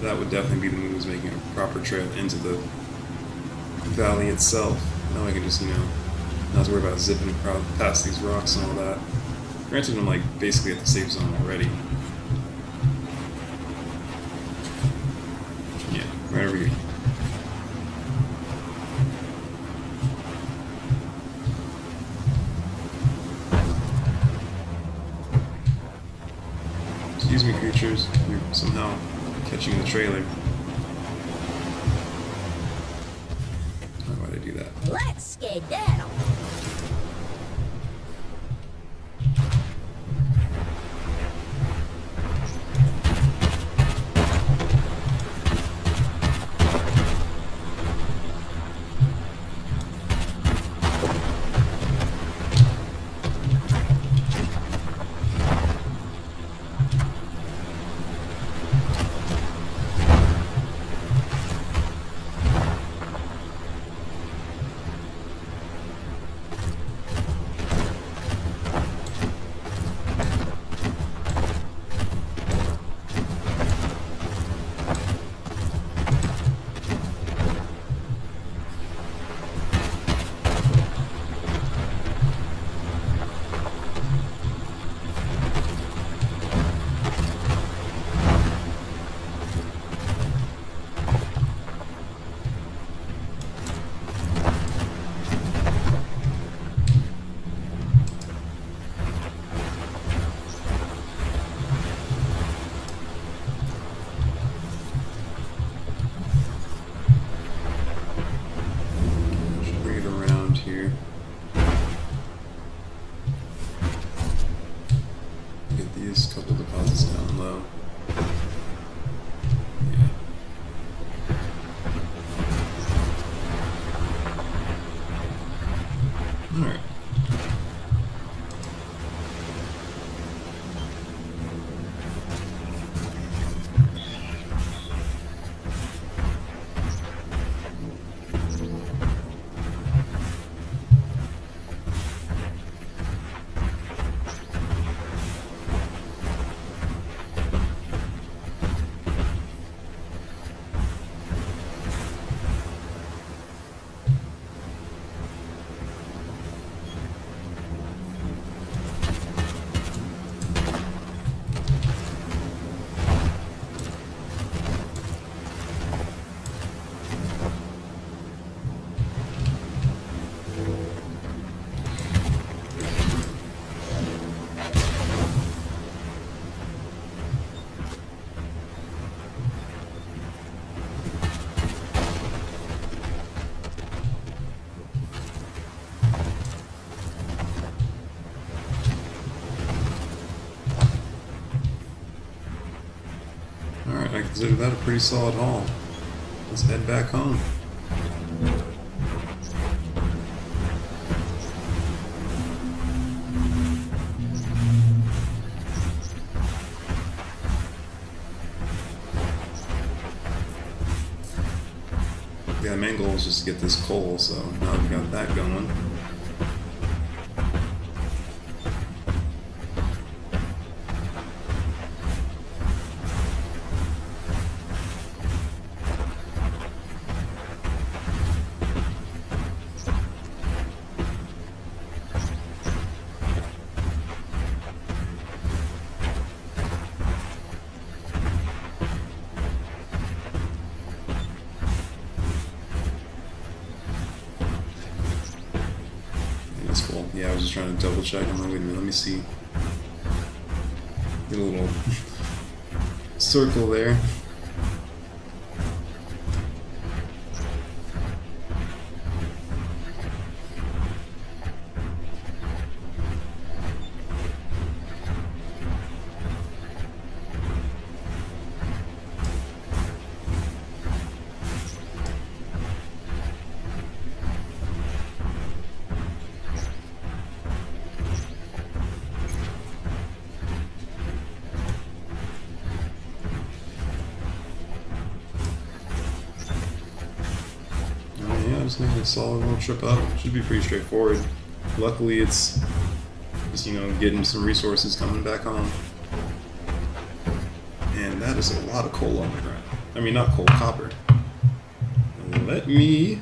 That would definitely be the move, is making a proper trail into the valley itself. Now I can just, not have to worry about zipping past these rocks and all that. Granted, I'm like basically at the safe zone already. Yeah, right over here. Excuse me, creatures. You're somehow catching the trailer. Why'd I do that? Let's skedaddle. around here. Get these couple deposits down low. Yeah. Alright. Alright, I consider that a pretty solid haul. Let's head back home. Yeah, the main goal is just to get this coal, so now we've got that going. Yeah, I was just trying to double check. I'm like, wait a minute, let me see. Get a little circle there. Just making a solid little trip up. Should be pretty straightforward. Luckily, it's just, you know, getting some resources coming back home. And that is a lot of coal on the ground. I mean, not coal, copper. Let me,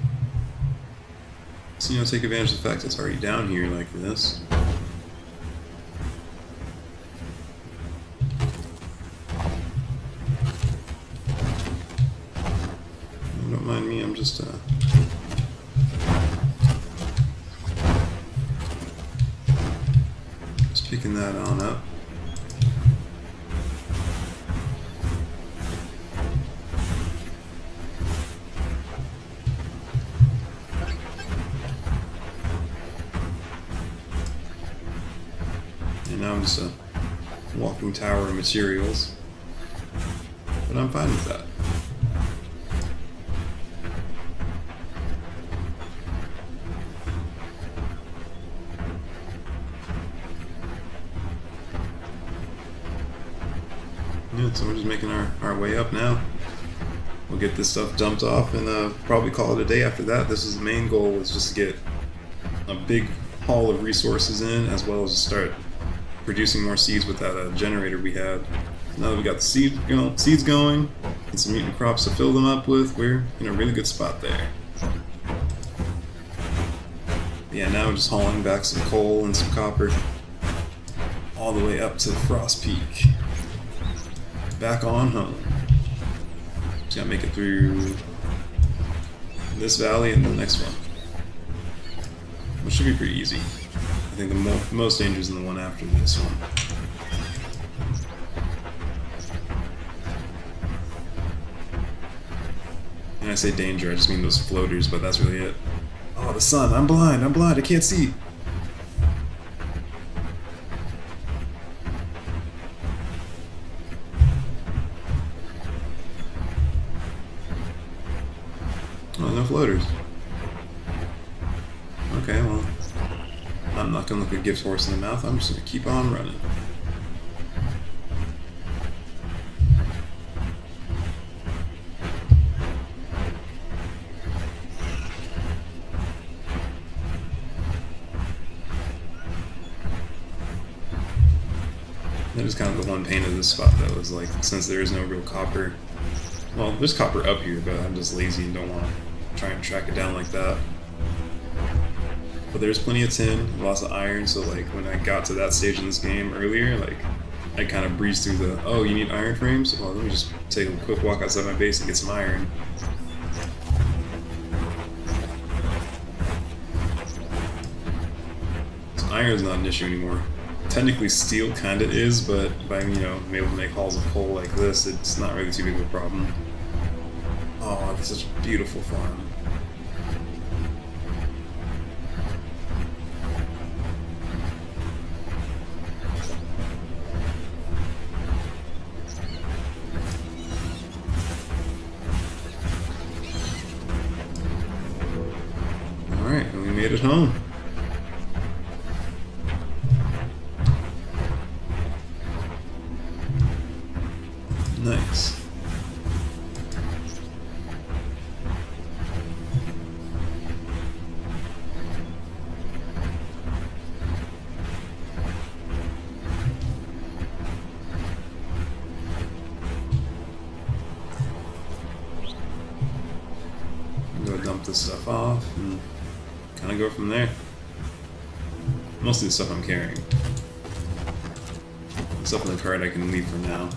you know, take advantage of the fact it's already down here like this. Don't mind me, I'm just picking that on up. And now I'm just a walking tower of materials. But I'm fine with that. Yeah, so we're just making our way up now. We'll get this stuff dumped off and probably call it a day after that. This is the main goal, was just to get a big haul of resources in, as well as to start producing more seeds with that generator we had. Now that we got the seeds going and some mutant crops to fill them up with, we're in a really good spot there. Yeah, now we're just hauling back some coal and some copper all the way up to the Frost Peak. Back on home. Just gotta make it through this valley and the next one, which should be pretty easy. I think the most danger is in the one after this one. And I say danger, I just mean those floaters, but that's really it. Oh, the sun. I'm blind. I can't see. Oh, no floaters. Okay, well, I'm not gonna look a gift horse in the mouth. I'm just gonna keep on running. That is kind of the one pain of this spot, though, is like, since there is no real copper. Well, there's copper up here, but I'm just lazy and don't want to try and track it down like that. But there's plenty of tin, lots of iron, so like when I got to that stage in this game earlier, like I kind of breezed through the, oh, you need iron frames? Well, let me just take a quick walk outside my base and get some iron. So iron's not an issue anymore. Technically steel kind of is, but if I'm, you know, able to make halls of coal like this, it's not really too big of a problem. Oh, this is such a beautiful farm. Alright, we made it home. Nice. Go dump this stuff off and kind of go from there. Most of the stuff I'm carrying. The stuff in the cart I can leave for now.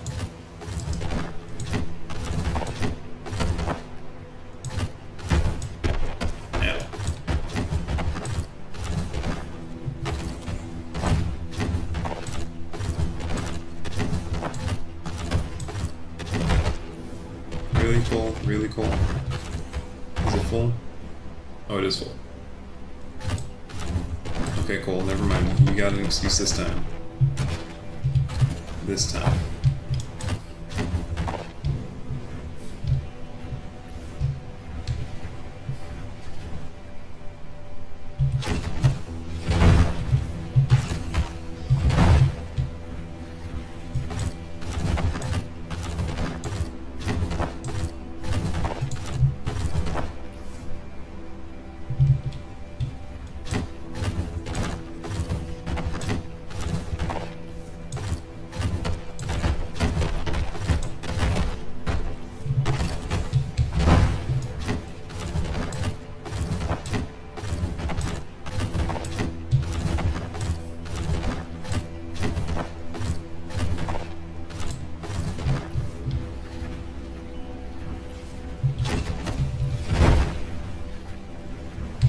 Really full, really cool. Is it full? Oh, it is full. Okay, Cole, never mind. You got an excuse this time. This time.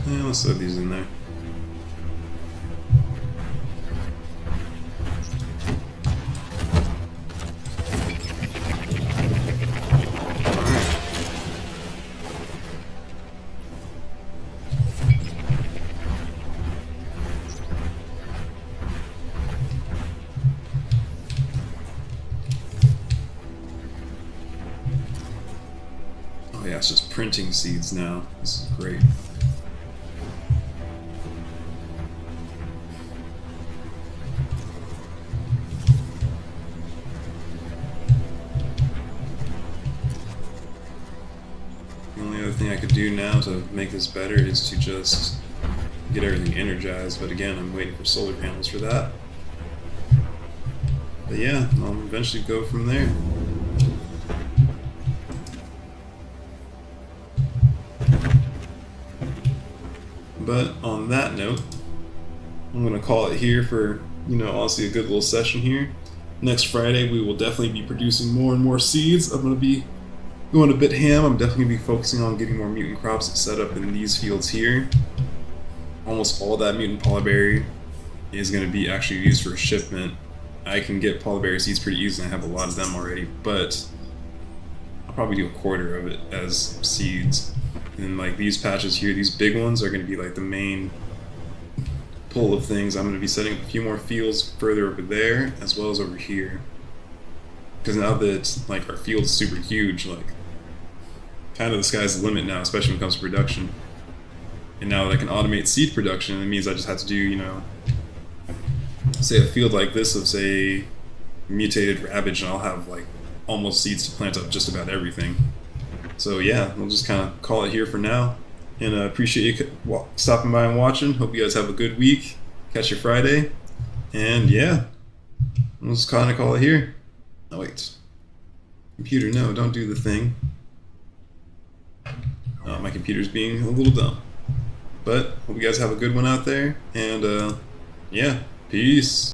Yeah, let's throw these in there. Oh yeah, it's just printing seeds now. This is great. The only other thing I could do now to make this better is to just get everything energized, but again, I'm waiting for solar panels for that. But yeah, I'll eventually go from there. But on that note, I'm going to call it here for, honestly a good little session here. Next Friday, we will definitely be producing more and more seeds. I'm going to be going a bit ham. I'm definitely going to be focusing on getting more mutant crops set up in these fields here. Almost all that mutant polyberry is going to be actually used for shipment. I can get polyberry seeds pretty easily. I have a lot of them already, but I'll probably do a quarter of it as seeds. And like these patches here, these big ones are going to be like the main pull of things. I'm going to be setting up a few more fields further over there as well as over here. Because now that like our field's super huge, like kind of the sky's the limit now, especially when it comes to production. And now that I can automate seed production, it means I just have to do, you know, say a field like this of say mutated Ravage, and I'll have like almost seeds to plant up just about everything. So yeah, we'll just kind of call it here for now. And appreciate you stopping by and watching. Hope you guys have a good week. Catch you Friday. And yeah, we'll just kind of call it here. Oh wait. Computer, no, don't do the thing. My computer's being a little dumb. But hope you guys have a good one out there. And yeah, peace.